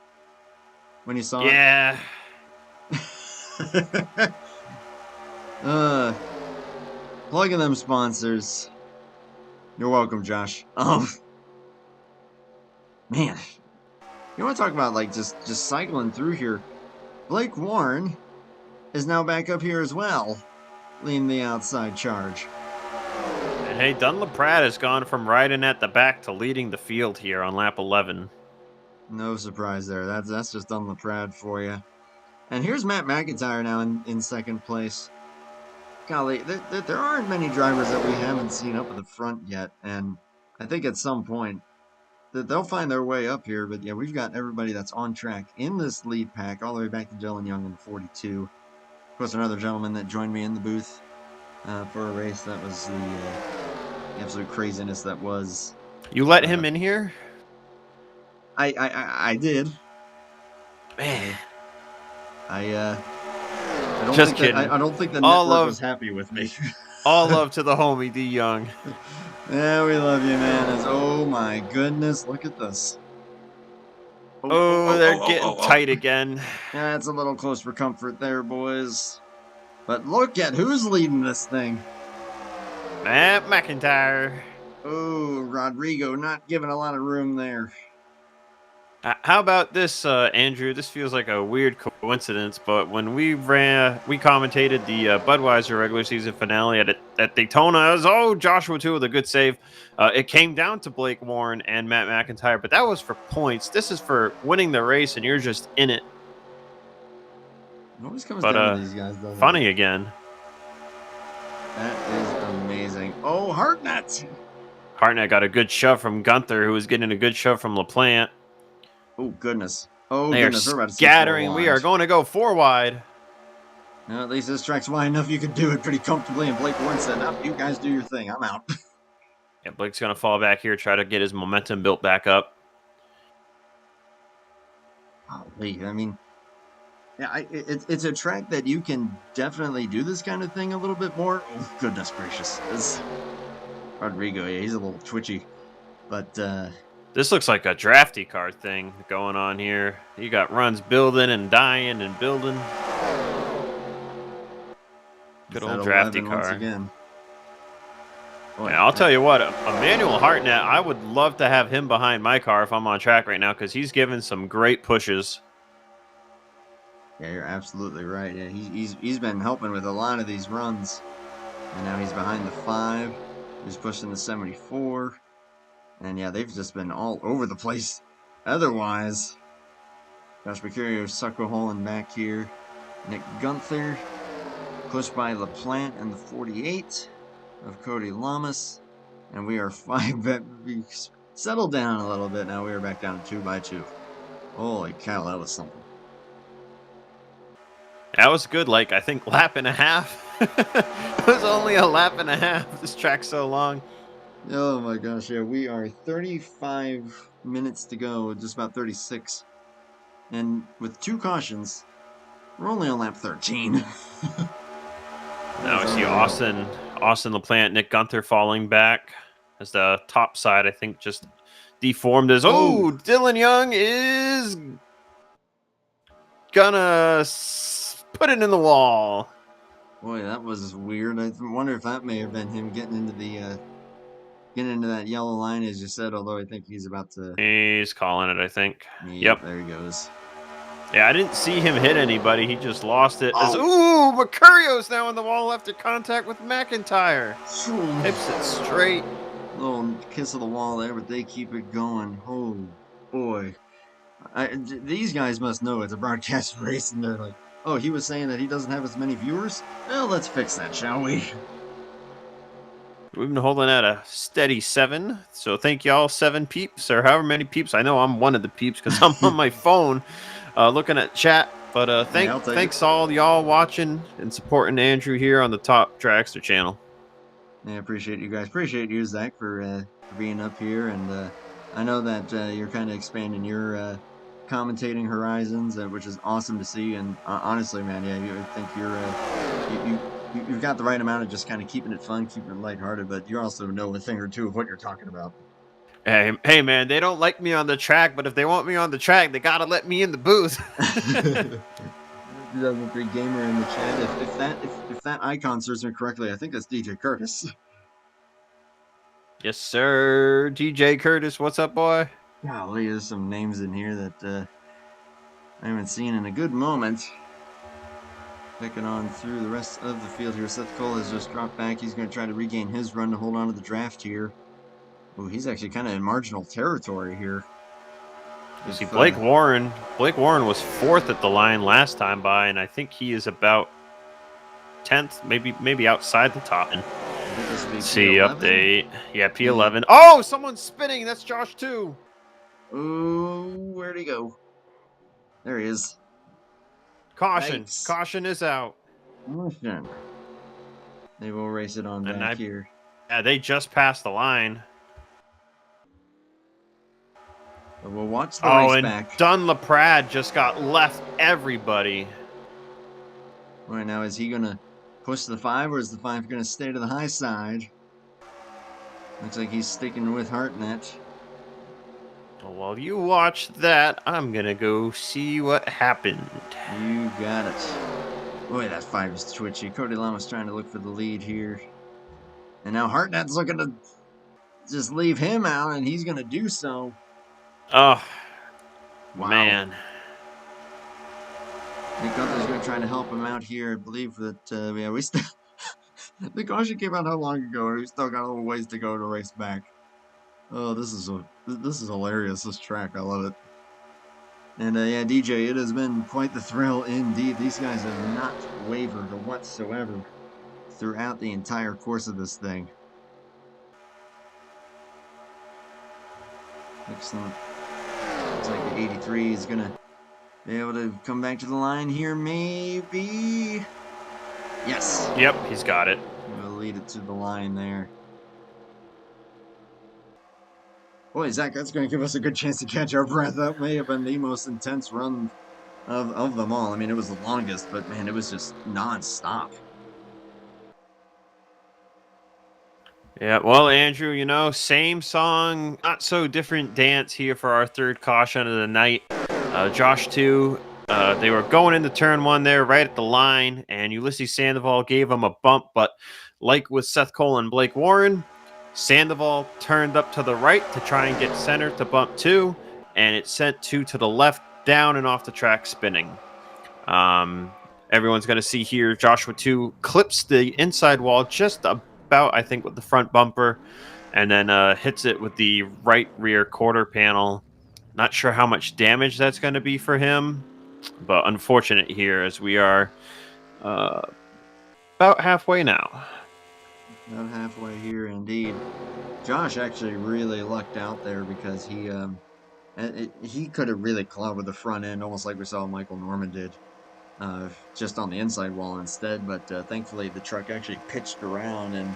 When you saw it? Yeah. Plugging them sponsors. You're welcome, Josh. Man. You want to talk about, like, just cycling through here? Blake Warren is now back up here as well, leading the outside charge. And hey, Dunlap-Pratt has gone from riding at the back to leading the field here on lap 11. No surprise there. That's just Dunlap-Pratt for you. And here's Matt McIntyre now in second place. Golly, there aren't many drivers that we haven't seen up at the front yet, and I think at some point they'll find their way up here. But yeah, we've got everybody that's on track in this lead pack, all the way back to Dylan Young in the 42. Of course, another gentleman that joined me in the booth for a race. That was the absolute craziness that was. You let him in here? I did. Man. I don't Just think kidding. I don't think the network was happy with me. All love to the homie, D Young. Yeah, we love you, man. Oh my goodness, look at this. They're getting tight again. Yeah, it's a little close for comfort there, boys. But look at who's leading this thing. Matt McIntyre. Oh, Rodrigo not giving a lot of room there. How about this, Andrew? This feels like a weird coincidence, but when we commentated the Budweiser regular season finale at Daytona, it was, Joshua 2 with a good save. It came down to Blake Warren and Matt McIntyre, but that was for points. This is for winning the race, and you're just in it. It always comes down to these guys, doesn't funny it? Again. That is amazing. Oh, Hartnett! Hartnett got a good shove from Gunther, who was getting a good shove from LaPlante. Oh, goodness. Oh, they goodness. are scattering. We are going to go 4 wide. Well, at least this track's wide enough you can do it pretty comfortably. And Blake Warren said, you guys do your thing. I'm out. Yeah, Blake's going to fall back here, try to get his momentum built back up. Golly, I mean, yeah, it's a track that you can definitely do this kind of thing a little bit more. Oh, goodness gracious. This Rodrigo, yeah, he's a little twitchy. But, this looks like a drafty car thing going on here. You got runs building and dying and building. Good old drafty car. Once again. Boy, yeah, I'll tell you what, Emmanuel Hartnett, I would love to have him behind my car if I'm on track right now because he's given some great pushes. Yeah, you're absolutely right. Yeah, he's been helping with a lot of these runs, and now he's behind the 5. He's pushing the 74, and yeah, they've just been all over the place. Otherwise, Josh Mercurio, Sucker Holland back here. Nick Gunther pushed by LaPlante and the 48 of Cody Lamas, and we are 5. We settled down a little bit. Now we are back down to 2 by 2. Holy cow, that was something. That was good, like, I think lap and a half. It was only a lap and a half. This track's so long. Oh my gosh, yeah, we are 35 minutes to go, just about 36. And with 2 cautions, we're only on lap 13. Now we see Austin LaPlante, Nick Gunther falling back as the top side, I think, just deformed as, Dylan Young is gonna put it in the wall. Boy, that was weird. I wonder if that may have been him getting into that yellow line, as you said, although I think he's about to... He's calling it, I think. Yep. There he goes. Yeah, I didn't see him hit anybody. He just lost it. Mercurio's now in the wall after contact with McIntyre. Hips it straight. Little kiss of the wall there, but they keep it going. Oh, boy. These guys must know it's a broadcast race, and they're like, oh, he was saying that he doesn't have as many viewers? Well, let's fix that, shall we? We've been holding at a steady 7, so thank y'all, 7 peeps, or however many peeps. I know I'm one of the peeps because I'm on my phone looking at chat. But thanks all y'all watching and supporting Andrew here on the Top Dragster channel. Yeah, appreciate you guys. Appreciate you, Zach, for being up here. And I know that you're kind of expanding your commentating horizons, which is awesome to see. And honestly, man, yeah, I think you've got the right amount of just kind of keeping it fun, keeping it lighthearted, but you also know a thing or two of what you're talking about. Hey, man, they don't like me on the track, but if they want me on the track, they gotta let me in the booth. 2003 Gamer in the chat. If that icon serves me correctly, I think that's DJ Curtis. Yes, sir. DJ Curtis, what's up, boy? Golly, there's some names in here that I haven't seen in a good moment. Picking on through the rest of the field here. Seth Cole has just dropped back. He's going to try to regain his run to hold on to the draft here. Oh, he's actually kind of in marginal territory here. You see, Blake Warren was 4th at the line last time by, and I think he is about 10th, maybe outside the top. And see update. Yeah, P11. Oh, someone's spinning. That's Josh too. Oh, where'd he go? There he is. Caution. Yikes. Caution is out. Caution. They will race it on back here. Yeah, they just passed the line. But we'll watch the race back. Dunlaprad just got left everybody. All right, now is he going to push the 5, or is the 5 going to stay to the high side? Looks like he's sticking with Hartnett. Well, while you watch that, I'm going to go see what happened. You got it. Boy, that 5 is twitchy. Cody Lama's trying to look for the lead here. And now Hartnett's looking to just leave him out, and he's going to do so. Oh, wow. Man. Nick Gunther's going to try to help him out here. I believe that, yeah, we still... the caution came out how long ago, and we still got a little ways to go to race back. Oh, this is hilarious, this track. I love it. And, yeah, DJ, it has been quite the thrill indeed. These guys have not wavered whatsoever throughout the entire course of this thing. Excellent. Looks like the 83 is going to be able to come back to the line here, maybe. Yes. Yep, he's got it. We'll lead it to the line there. Boy, Zach, that's going to give us a good chance to catch our breath. That may have been the most intense run of them all. I mean, it was the longest, but man, it was just non-stop. Yeah, well, Andrew, you know, same song, not so different dance here for our 3rd caution of the night. Josh 2, they were going into turn 1 there right at the line, and Ulysses Sandoval gave him a bump, but like with Seth Cole and Blake Warren, Sandoval turned up to the right to try and get center to bump 2, and it sent 2 to the left, down and off the track spinning. Everyone's going to see here Joshua 2 clips the inside wall just about, I think, with the front bumper, and then hits it with the right rear quarter panel. Not sure how much damage that's going to be for him, but unfortunate here as we are about halfway now. About halfway here, indeed. Josh actually really lucked out there because he could have really clawed with the front end, almost like we saw Michael Norman did, just on the inside wall instead. But thankfully, the truck actually pitched around, and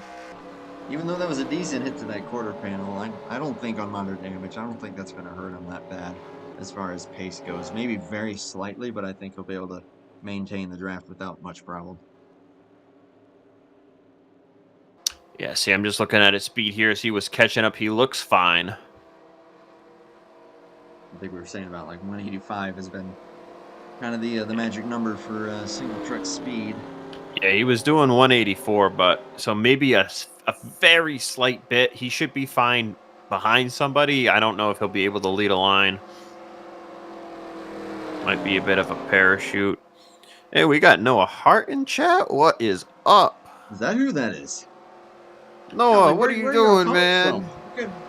even though that was a decent hit to that quarter panel, I don't think on minor damage, I don't think that's going to hurt him that bad as far as pace goes. Maybe very slightly, but I think he'll be able to maintain the draft without much problem. Yeah, see, I'm just looking at his speed here as he was catching up. He looks fine. I think we were saying about like 185 has been kind of the magic number for single truck speed. Yeah, he was doing 184, but so maybe a very slight bit. He should be fine behind somebody. I don't know if he'll be able to lead a line. Might be a bit of a parachute. Hey, we got Noah Hart in chat. What is up? Is that who that is? Noah, what are you doing, man?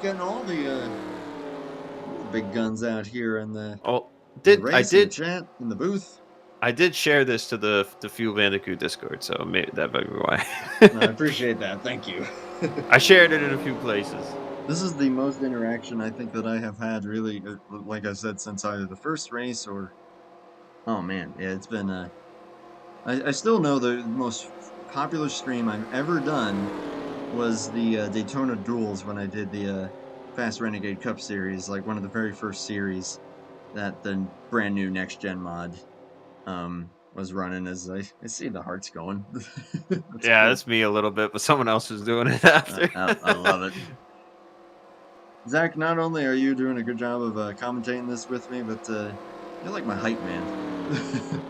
Getting all the big guns out here in the chat in the booth. I did share this to the Fuel Bandicoot Discord, so maybe that might be why. I appreciate that. Thank you. I shared it in a few places. This is the most interaction I think that I have had, really, like I said, since either the first race or... Oh, man. Yeah, it's been... I still know the most popular stream I've ever done was the Daytona Duels when I did the Fast Renegade Cup series, like one of the very first series that the brand new Next Gen mod was running. As I see the hearts going. Yeah, that's me a little bit, but someone else is doing it after. I love it. Zach, not only are you doing a good job of commentating this with me, but you're like my hype man.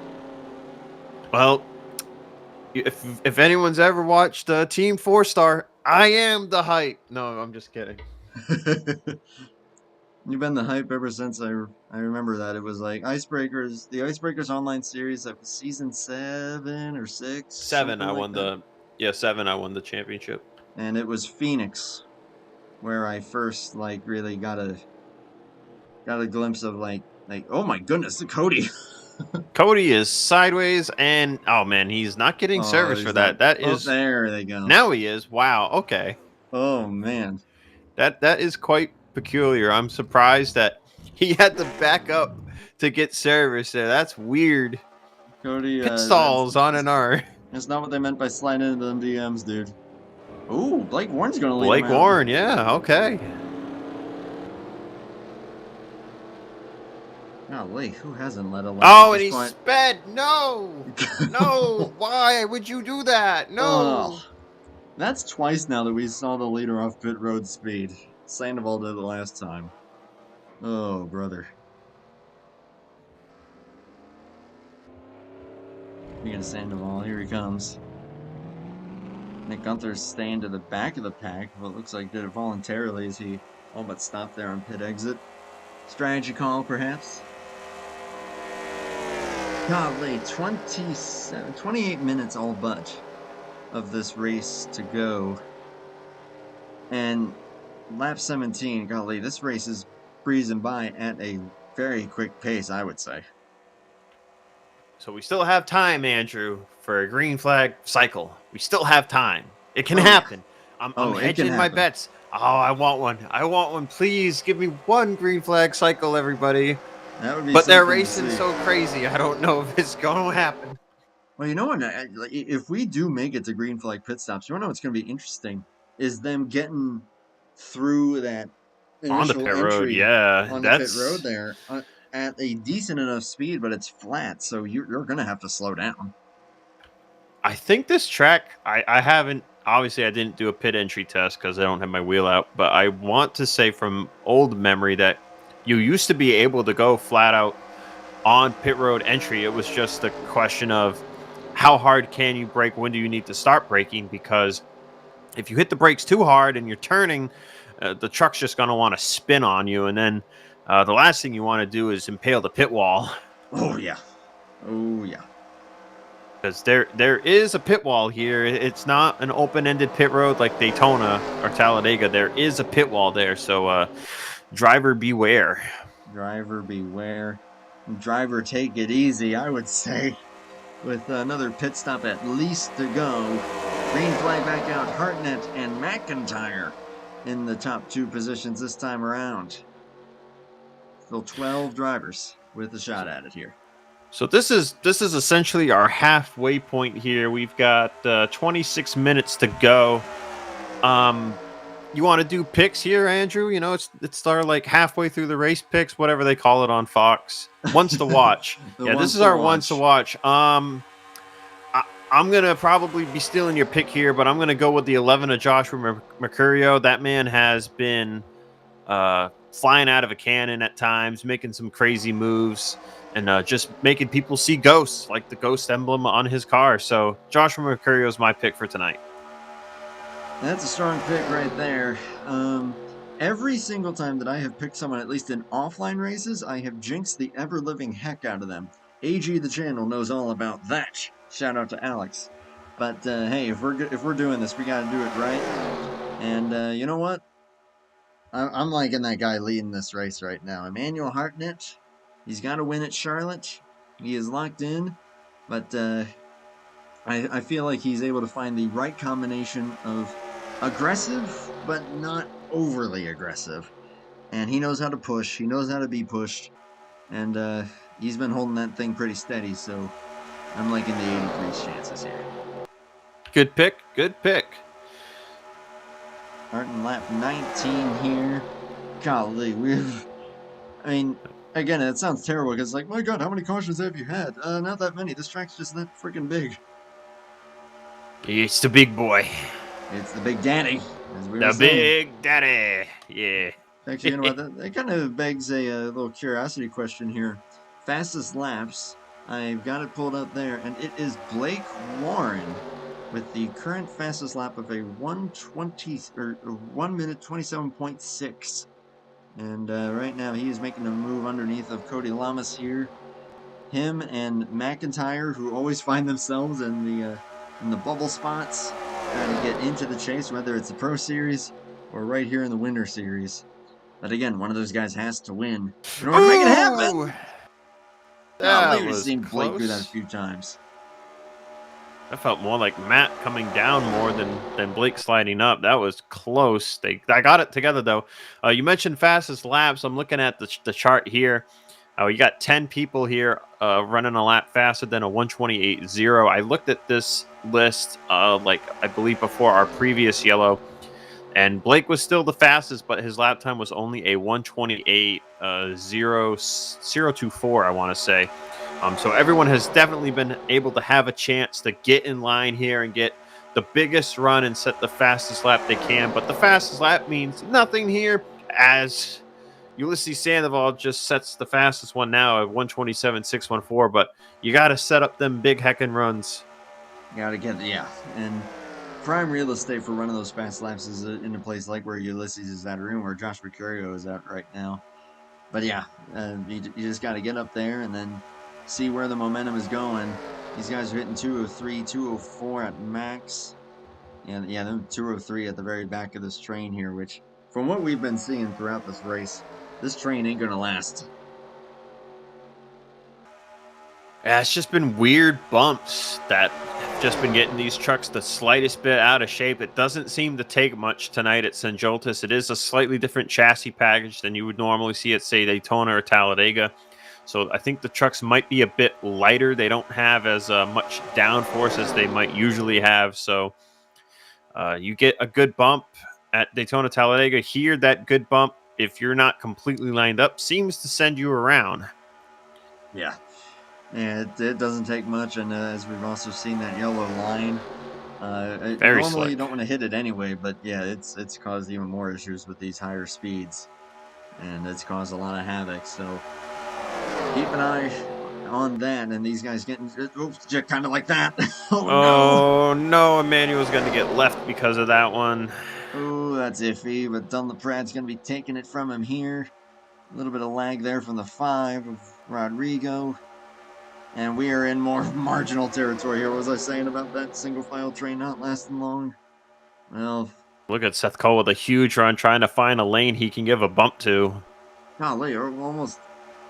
Well, if anyone's ever watched Team 4-Star, I am the hype. No, I'm just kidding. You've been the hype ever since I remember that. It was like Icebreakers, the Icebreakers Online series, that was season 7 or 6. 7, I won the 7. I won the championship. And it was Phoenix where I first like really got a glimpse of like oh my goodness, Cody. Cody is sideways, and oh man, he's not getting service for that. That is there they go. Now he is. Wow. Okay. Oh man, that is quite peculiar. I'm surprised that he had to back up to get service there. That's weird. Cody, pit stalls on NR. That's not what they meant by sliding into them DMs, dude. Ooh, Blake Warren's gonna lead. Blake Warren, yeah, okay. Golly, who hasn't led a lap? Oh, and he sped. No, no. Why would you do that? No. Oh, that's twice now that we saw the leader off pit road speed. Sandoval did it last time. Oh, brother. Speaking of Sandoval, here he comes. Nick Gunther's staying to the back of the pack. What looks like did it voluntarily as he all but stopped there on pit exit. Strategy call, perhaps. Golly, 28 minutes all but of this race to go. And lap 17, golly, this race is breezing by at a very quick pace, I would say. So we still have time, Andrew, for a green flag cycle. We still have time. It can happen. I'm hedging my bets. Oh, I want one. I want one. Please give me one green flag cycle, everybody. That would be. But they're racing so crazy. I don't know if it's going to happen. Well, you know what? If we do make it to green flag pit stops, you want to know what's going to be interesting is them getting through that initial on the pit road. Yeah, on the pit road there at a decent enough speed, but it's flat, so you're going to have to slow down. I think this track, I haven't. Obviously, I didn't do a pit entry test because I don't have my wheel out, but I want to say from old memory that you used to be able to go flat out on pit road entry. It was just a question of how hard can you brake? When do you need to start braking? Because if you hit the brakes too hard and you're turning, the truck's just going to want to spin on you. And then the last thing you want to do is impale the pit wall. Oh, yeah. Oh, yeah. Because there is a pit wall here. It's not an open-ended pit road like Daytona or Talladega. There is a pit wall there, so driver beware. Driver beware. Driver take it easy, I would say. With another pit stop at least to go. Green flag back out, Hartnett and McIntyre in the top 2 positions this time around. Still 12 drivers with a shot at it here. So this is essentially our halfway point here. We've got 26 minutes to go. You want to do picks here, Andrew? You know, it's our like halfway through the race picks, whatever they call it on Fox. Once to watch. Yeah, this is our once to watch. I'm gonna probably be stealing your pick here, but I'm gonna go with the 11 of Joshua Mercurio. That man has been flying out of a cannon at times, making some crazy moves, and just making people see ghosts, like the ghost emblem on his car. So Joshua Mercurio is my pick for tonight. That's a strong pick right there. Every single time that I have picked someone, at least in offline races, I have jinxed the ever-living heck out of them. AG the channel knows all about that. Shout out to Alex. But hey, if we're doing this, we gotta do it right. And you know what? I'm liking that guy leading this race right now. Emmanuel Hartnett. He's got to win at Charlotte. He is locked in, but I feel like he's able to find the right combination of aggressive, but not overly aggressive. And he knows how to push. He knows how to be pushed. And he's been holding that thing pretty steady, so I'm liking the 83's chances here. Good pick. Good pick. Starting lap 19 here. Golly, I mean, again, it sounds terrible because, like, my God, how many cautions have you had? Not that many. This track's just that freaking big. It's the big boy. It's the big daddy, as we were The saying. big daddy. Yeah. Actually, you know what? That kind of begs a little curiosity question here. Fastest laps. I've got it pulled up there, and it is Blake Warren with the current fastest lap of a 1 minute 27.6. And right now he is making a move underneath of Cody Lamas here. Him and McIntyre, who always find themselves in the bubble spots, trying to get into the chase, whether it's the Pro Series or right here in the Winter Series. But again, one of those guys has to win in order to make it happen. That We've was seen Blake do that a close. few times. That felt more like Matt coming down more than Blake sliding up. That was close. I got it together though. You mentioned fastest laps. I'm looking at the chart here. You got 10 people here running a lap faster than a 128.0. I looked at this list like I believe before our previous yellow, and Blake was still the fastest, but his lap time was only a 128.024. I want to say. So everyone has definitely been able to have a chance to get in line here and get the biggest run and set the fastest lap they can. But the fastest lap means nothing here, as Ulysses Sandoval just sets the fastest one now at 127.614. But you got to set up them big heckin' runs. Gotta get, yeah. And prime real estate for running those fast laps is in a place like where Ulysses is at, or where Josh Mercurio is at right now. But yeah, you just got to get up there and then see where the momentum is going. These guys are hitting 203, 204 at max. And yeah, them 203 at the very back of this train here, which from what we've been seeing throughout this race, this train ain't going to last. Yeah, it's just been weird bumps that have just been getting these trucks the slightest bit out of shape. It doesn't seem to take much tonight at Joltis. It is a slightly different chassis package than you would normally see at, say, Daytona or Talladega. So I think the trucks might be a bit lighter. They don't have as much downforce as they might usually have. So you get a good bump at Daytona, Talladega. Here, that good bump, if you're not completely lined up, seems to send you around. Yeah. Yeah, it doesn't take much, and as we've also seen that yellow line, normally slick. you don't want to hit it anyway, but yeah, it's caused even more issues with these higher speeds, and it's caused a lot of havoc. So keep an eye on that, and these guys getting kind of like that. Oh no, Emmanuel's going to get left because of that one. Oh, that's iffy, but Dunlaprad's going to be taking it from him here. A little bit of lag there from the 5 of Rodrigo. And we are in more marginal territory here. What was I saying about that single file train not lasting long? Well, look at Seth Cole with a huge run trying to find a lane he can give a bump to. golly, we're almost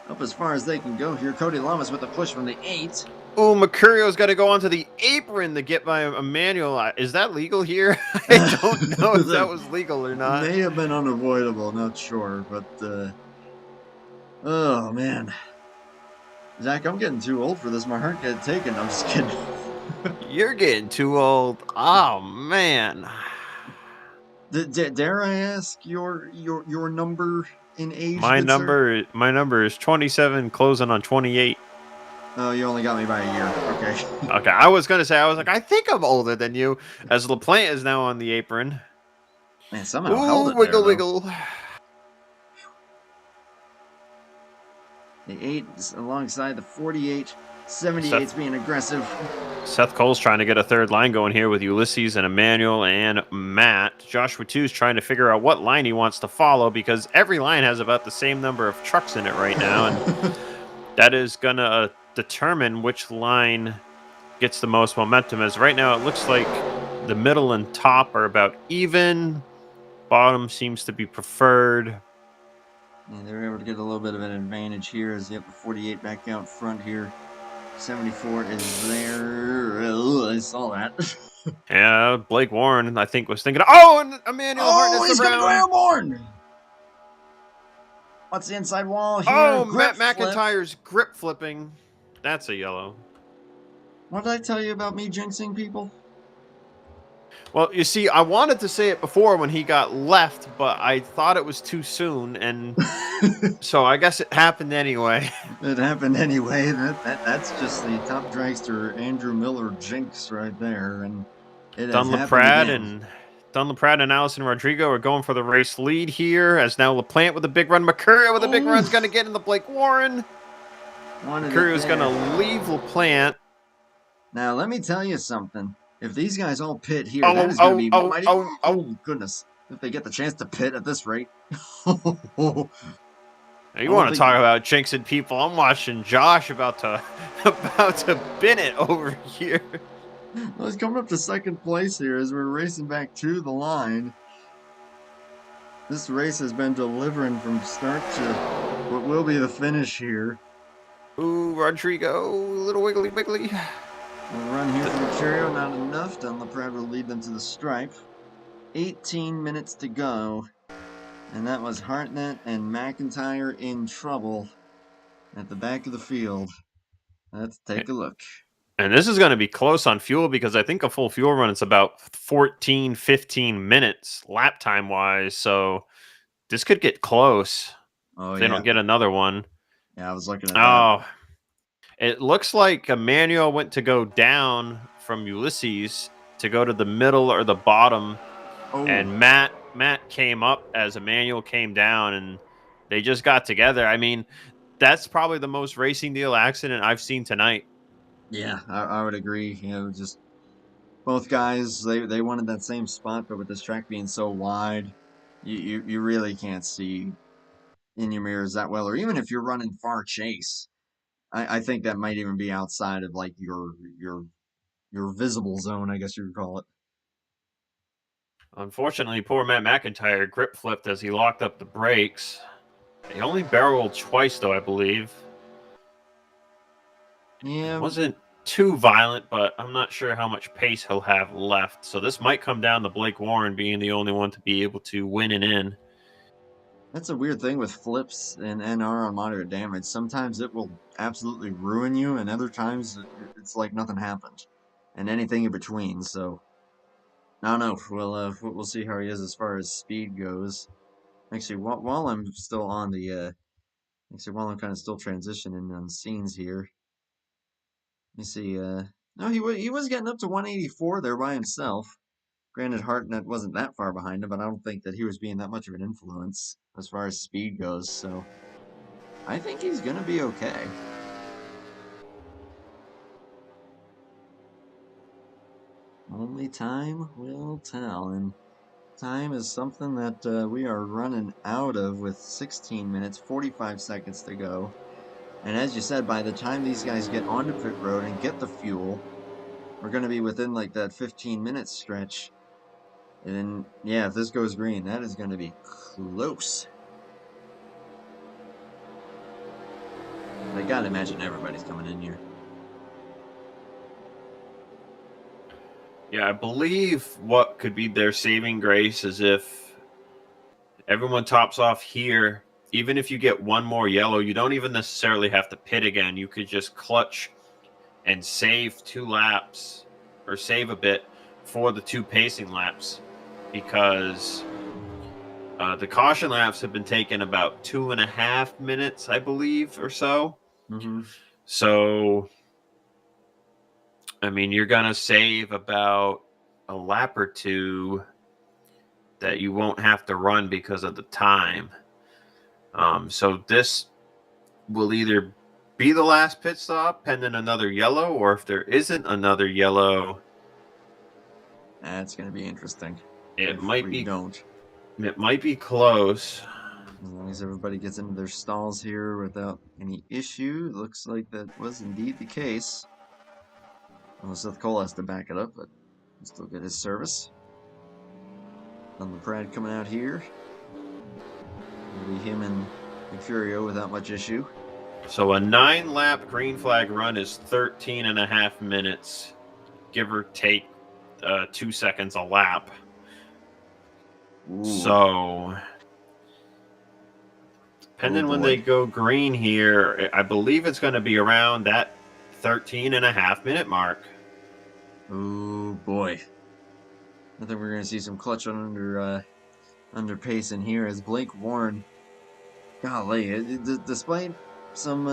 up as far as they can go here. Cody Lamas with a push from the 8. Oh, Mercurio's got to go onto the apron to get by Emmanuel. Is that legal here? I don't know if that was legal or not. May have been unavoidable, not sure, but oh man, Zach, I'm getting too old for this. My heart got taken. I'm just kidding. You're getting too old. Oh man. Dare I ask your number in age? My sir? number is 27, closing on 28. Oh, you only got me by a year. Okay. Okay, I was gonna say, I think I'm older than you. As LaPlante is now on the apron. Man, somehow held it wiggle, there, wiggle. The 8 is alongside the 48. 78's being aggressive. Seth Cole's trying to get a third line going here with Ulysses and Emmanuel and Matt. Joshua 2 is trying to figure out what line he wants to follow because every line has about the same number of trucks in it right now. And that is going to determine which line gets the most momentum. As right now, it looks like the middle and top are about even. Bottom seems to be preferred. And they're able to get a little bit of an advantage here as they have the 48 back out front here. 74 is there. I saw that. Yeah, Blake Warren, I think, was thinking, oh, and Emmanuel Hartness he's going to go around. airborne. What's the inside wall here? Oh, Grip Matt flip. McIntyre's grip flipping. That's a yellow. What did I tell you about me jinxing people? Well, you see, I wanted to say it before when he got left, but I thought it was too soon, and so I guess it happened anyway. It happened anyway. That's just the top dragster Andrew Miller jinx right there, and it has happened again. Don LaPrade and Allison Rodrigo are going for the race lead here, as now LaPlante with a big run. Mercurio with a big run's going to get in the Blake Warren. Mercurio's going to leave LaPlante. Now, let me tell you something. If these guys all pit here, that is going to be mighty. Oh, goodness. If they get the chance to pit at this rate. You want to talk about jinxing people? I'm watching Josh about to bin it over here. Well, he's coming up to second place here as we're racing back to the line. This race has been delivering from start to what will be the finish here. Ooh, Rodrigo, little wiggly wiggly. A run here from Mercurio, not enough. Don LaPrade will lead them to the stripe. 18 minutes to go. And that was Hartnett and McIntyre in trouble at the back of the field. Let's take a look. And this is going to be close on fuel because I think a full fuel run is about 14, 15 minutes lap time wise. So this could get close. Oh, if they don't get another one. Yeah, I was looking at that. Oh, it looks like Emmanuel went to go down from Ulysses to go to the middle or the bottom. Oh. And Matt came up as Emmanuel came down, and they just got together. I mean, that's probably the most racing deal accident I've seen tonight. Yeah, I would agree. You know, just both guys, they wanted that same spot, but with this track being so wide, you really can't see in your mirrors that well. Or even if you're running far chase, I think that might even be outside of like your visible zone, I guess you would call it. Unfortunately, poor Matt McIntyre grip flipped as he locked up the brakes. He only barreled twice, though, I believe. Yeah. It wasn't too violent, but I'm not sure how much pace he'll have left. So this might come down to Blake Warren being the only one to be able to win and in. That's a weird thing with flips and NR on moderate damage. Sometimes it will absolutely ruin you, and other times it's like nothing happened. And anything in between, so... I don't know. We'll see how he is as far as speed goes. Actually, while I'm still on the... while I'm kind of still transitioning on scenes here. Let me see, no, he was getting up to 184 there by himself. Granted, Hartnett wasn't that far behind him, but I don't think that he was being that much of an influence as far as speed goes, so I think he's going to be okay. Only time will tell, and time is something that we are running out of with 16 minutes, 45 seconds to go. And as you said, by the time these guys get onto pit road and get the fuel, we're going to be within like that 15-minute stretch. And then, yeah, if this goes green, that is going to be close. I gotta imagine everybody's coming in here. Yeah, I believe what could be their saving grace is if everyone tops off here. Even if you get one more yellow, you don't even necessarily have to pit again. You could just clutch and save 2 laps or save a bit for the 2 pacing laps, because the caution laps have been taking about 2.5 minutes, I believe, or so. Mm-hmm. So, I mean, you're going to save about a lap or 2 that you won't have to run because of the time. So this will either be the last pit stop pending another yellow, or if there isn't another yellow, That's going to be interesting. it might be don't. It might be close. As long as everybody gets into their stalls here without any issue, looks like that was indeed the case. Well, Seth Cole has to back it up, but he'll still get his service. On the Pride coming out here. It'll be him and Mercurio without much issue. So a 9-lap green flag run is 13.5 minutes, give or take 2 seconds a lap. Ooh. So, depending when they go green here, I believe it's going to be around that 13.5 minute mark. Oh boy. I think we're going to see some clutch under pace in here as Blake Warren, golly, despite some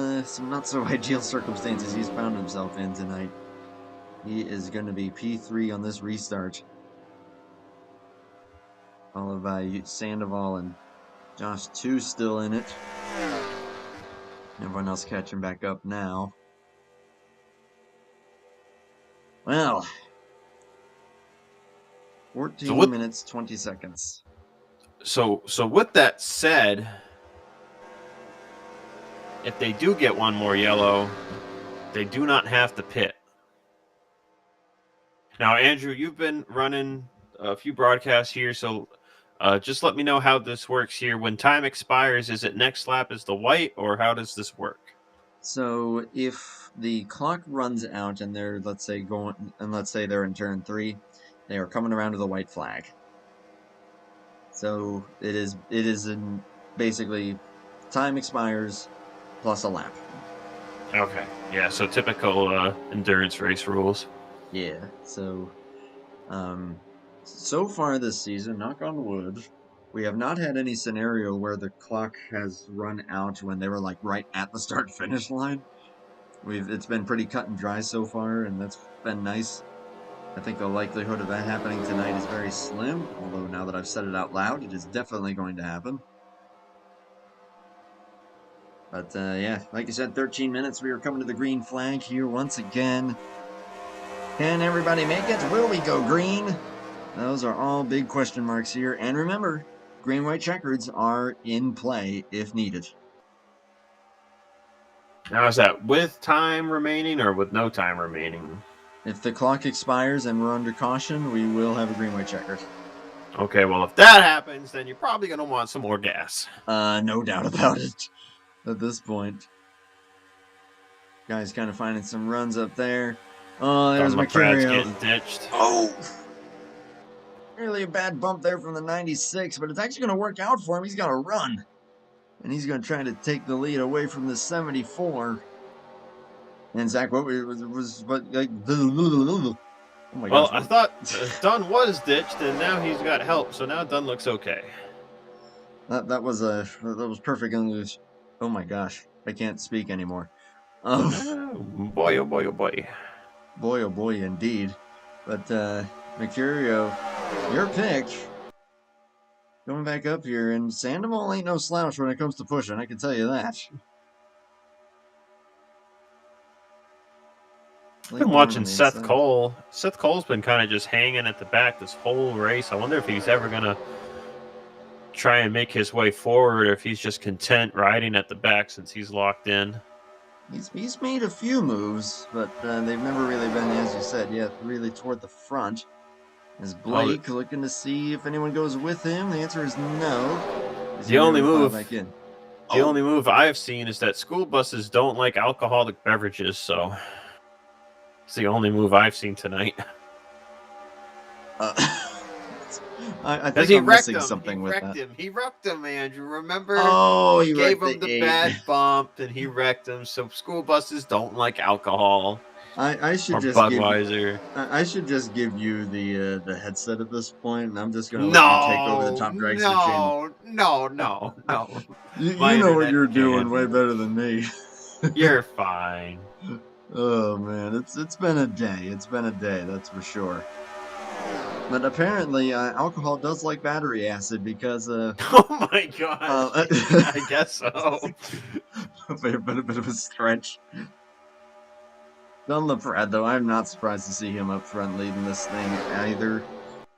not so ideal circumstances he's found himself in tonight, he is going to be P3 on this restart. Followed by Sandoval and Josh 2 still in it. Everyone else catching back up now. Well, 14 minutes, 20 seconds. So with that said, if they do get one more yellow, they do not have to pit. Now, Andrew, you've been running a few broadcasts here, so just let me know how this works here. When time expires, is it next lap is the white, or how does this work? So if the clock runs out and they're, let's say they're in turn 3, they are coming around to the white flag. So it is in basically time expires plus a lap. Okay, yeah. So typical endurance race rules. Yeah. So, so far this season, knock on wood, we have not had any scenario where the clock has run out when they were like right at the start finish line. It's been pretty cut and dry so far, and that's been nice. I think the likelihood of that happening tonight is very slim, although now that I've said it out loud, it is definitely going to happen. But yeah, like I said, 13 minutes, we are coming to the green flag here once again. Can everybody make it? Will we go green? Those are all big question marks here. And remember, green-white checkers are in play if needed. Now, is that with time remaining or with no time remaining? If the clock expires and we're under caution, we will have a green-white checker. Okay, well, if that happens, then you're probably going to want some more gas. No doubt about it at this point. Guys kind of finding some runs up there. Oh, there's Mercurio. Getting ditched. Oh! Really a bad bump there from the 96, but it's actually going to work out for him. He's going to run. And he's going to try to take the lead away from the 74. And Zach, what was like? Oh my well, gosh, I thought Dunn was ditched, and now he's got help. So now Dunn looks okay. That was perfect English. Oh my gosh, I can't speak anymore. Boy, oh boy, oh boy. Boy, oh boy, indeed. But Mercurio, your pick. Going back up here, and Sandoval ain't no slouch when it comes to pushing. I can tell you that. I've been watching Seth Cole. Seth Cole's been kind of just hanging at the back this whole race. I wonder if he's ever going to try and make his way forward, or if he's just content riding at the back since he's locked in. He's made a few moves, but they've never really been, as you said, really toward the front. Is Blake looking to see if anyone goes with him? The answer is no. The only move, back in. The only move I've seen is that school buses don't like alcoholic beverages, so it's the only move I've seen tonight. I think I'm missing something with that. He wrecked him, Andrew. Remember? Oh, he gave him the bad bump, and he wrecked him. So school buses don't like alcohol. I should just Budweiser. I should just give you the headset at this point, and I'm just gonna let you take over the Top Dragster channel. No. You know what you're doing way better than me. You're fine. Oh man, it's been a day. It's been a day, that's for sure. But apparently, alcohol does like battery acid because oh my god! I guess so. a bit of a stretch. Dunlap, though, I'm not surprised to see him up front leading this thing either.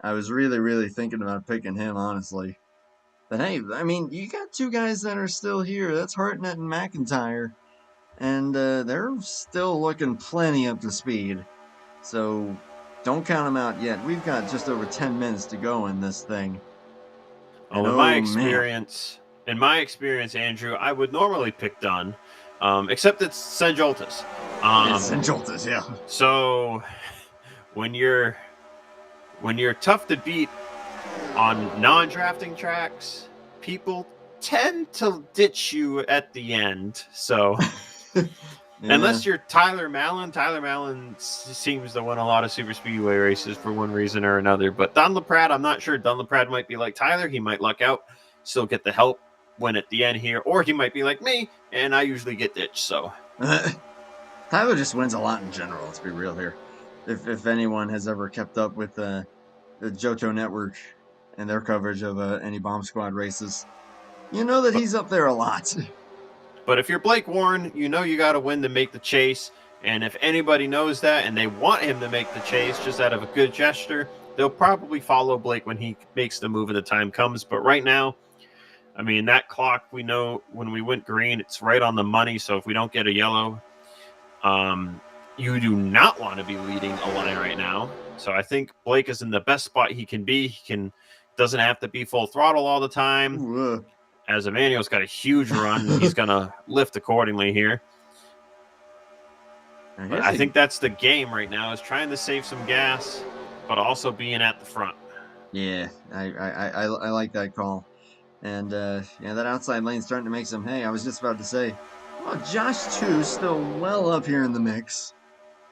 I was really thinking about picking him, honestly. But hey, I mean, you got two guys that are still here. That's Hartnett and McIntyre. And they're still looking plenty up to speed. So don't count them out yet. We've got just over 10 minutes to go in this thing. And in my experience, Andrew, I would normally pick Dunn, except it's Joltis. It's Joltis, yeah. So when you're tough to beat on non-drafting tracks, people tend to ditch you at the end. So unless you're Tyler Mallon seems to win a lot of super speedway races for one reason or another. But Don LaPrade, I'm not sure. Don LaPrade might be like Tyler. He might luck out, still get the help when at the end here, or he might be like me, and I usually get ditched. So Tyler just wins a lot in general. Let's be real here. If anyone has ever kept up with the Johto Network and their coverage of any Bomb Squad races, you know that he's up there a lot. But if you're Blake Warren, you know you got to win to make the chase. And if anybody knows that and they want him to make the chase just out of a good gesture, they'll probably follow Blake when he makes the move and the time comes. But right now, I mean, that clock, we know when we went green, it's right on the money. So if we don't get a yellow, you do not want to be leading a line right now. So I think Blake is in the best spot he can be. Doesn't have to be full throttle all the time. Ooh, as Emmanuel's got a huge run, he's going to lift accordingly here. I think that's the game right now, is trying to save some gas, but also being at the front. Yeah, I like that call. And, that outside lane's starting to make some hay. I was just about to say, Josh, too, still well up here in the mix,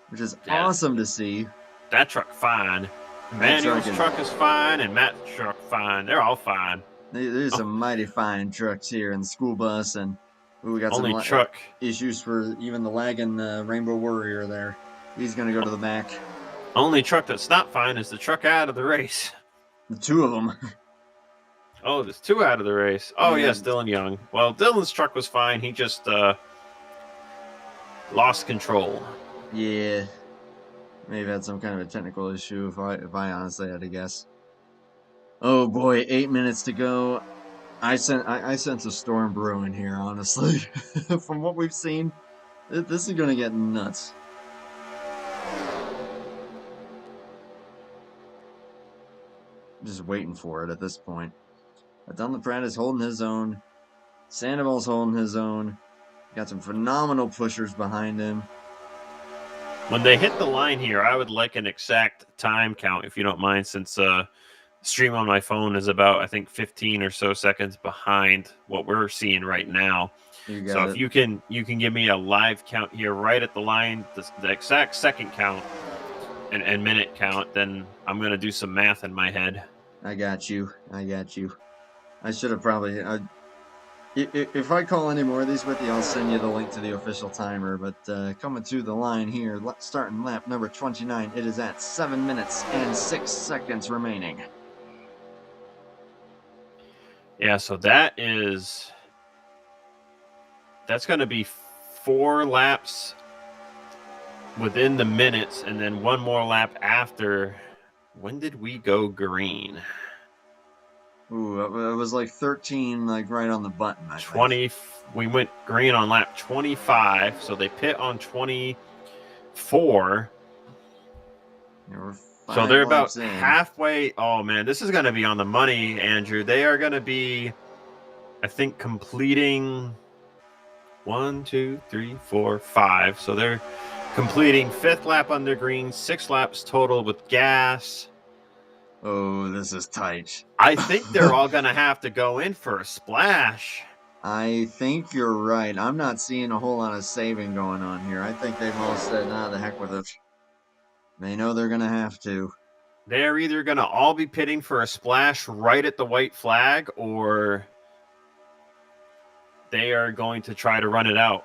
which is awesome to see. That truck fine. Emmanuel's truck is fine, and Matt's truck fine. They're all fine. There's some mighty fine trucks here in the school bus, and we got some issues for even the lagging Rainbow Warrior there. He's going to go to the back. Only truck that's not fine is the truck out of the race. The two of them. Oh, there's two out of the race. Oh, yes, Dylan Young. Well, Dylan's truck was fine. He just lost control. Yeah. Maybe had some kind of a technical issue, if I honestly had to guess. Oh boy, 8 minutes to go. I sense a storm brewing here, honestly. From what we've seen, this is going to get nuts. I'm just waiting for it at this point. Dunlap is holding his own. Sandoval's holding his own. Got some phenomenal pushers behind him. When they hit the line here, I would like an exact time count, if you don't mind, since stream on my phone is about, I think, 15 or so seconds behind what we're seeing right now. So if you can give me a live count here right at the line, the exact second count and minute count, then I'm going to do some math in my head. I got you. I should have probably... if I call any more of these with you, I'll send you the link to the official timer. But coming to the line here, starting lap number 29, it is at 7 minutes and 6 seconds remaining. Yeah, so that's going to be 4 laps within the minutes, and then one more lap after. When did we go green? Ooh, it was like 13, like right on the button. 20. we went green on lap 25, so they pit on 24. So they're about halfway. Oh man, this is going to be on the money, Andrew. They are going to be, I think, completing 1, 2, 3, 4, 5. So they're completing 5th lap under green, 6 laps total with gas. Oh, this is tight. I think they're all going to have to go in for a splash. I think you're right. I'm not seeing a whole lot of saving going on here. I think they've all said, nah, the heck with it. They know they're going to have to. They're either going to all be pitting for a splash right at the white flag, or they are going to try to run it out.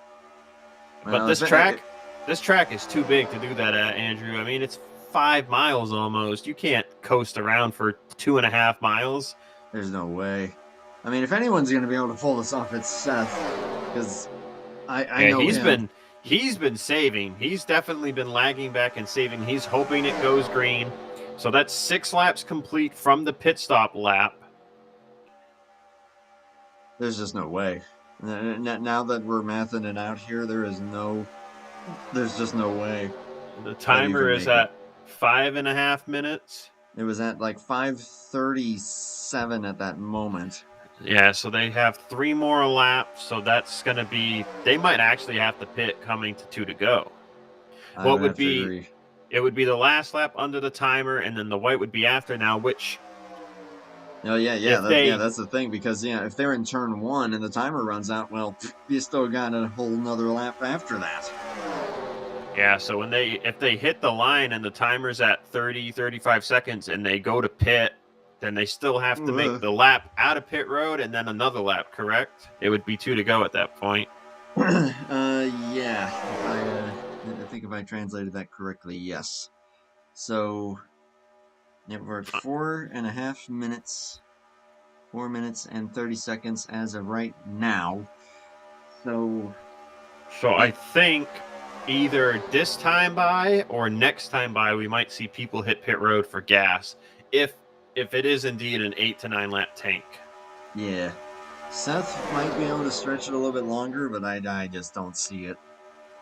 Well, but this track is too big to do that at, Andrew. I mean, it's 5 miles almost. You can't coast around for 2.5 miles. There's no way. I mean, if anyone's going to be able to pull this off, it's Seth. Because I know he's been saving. He's definitely been lagging back and saving. He's hoping it goes green. So that's 6 laps complete from the pit stop lap. There's just no way. Now that we're mathing it out here, there's just no way. The timer is at 5.5 minutes. It was at like 5:37 at that moment. Yeah, so they have 3 more laps, so that's going to be, they might actually have to pit coming to 2 to go. What would be, it would be the last lap under the timer, and then the white would be after now, which... Oh, yeah, that's the thing, because, if they're in turn 1 and the timer runs out, well, you still got a whole nother lap after that. Yeah, so if they hit the line and the timer's at 35 seconds and they go to pit, then they still have to make the lap out of pit road and then another lap, correct? It would be 2 to go at that point. Yeah. I think if I translated that correctly, yes. So, yeah, we're at 4.5 minutes. 4 minutes and 30 seconds as of right now. So I think either this time by or next time by, we might see people hit pit road for gas. If it is indeed an 8 to 9 lap tank. Yeah. Seth might be able to stretch it a little bit longer, but I just don't see it.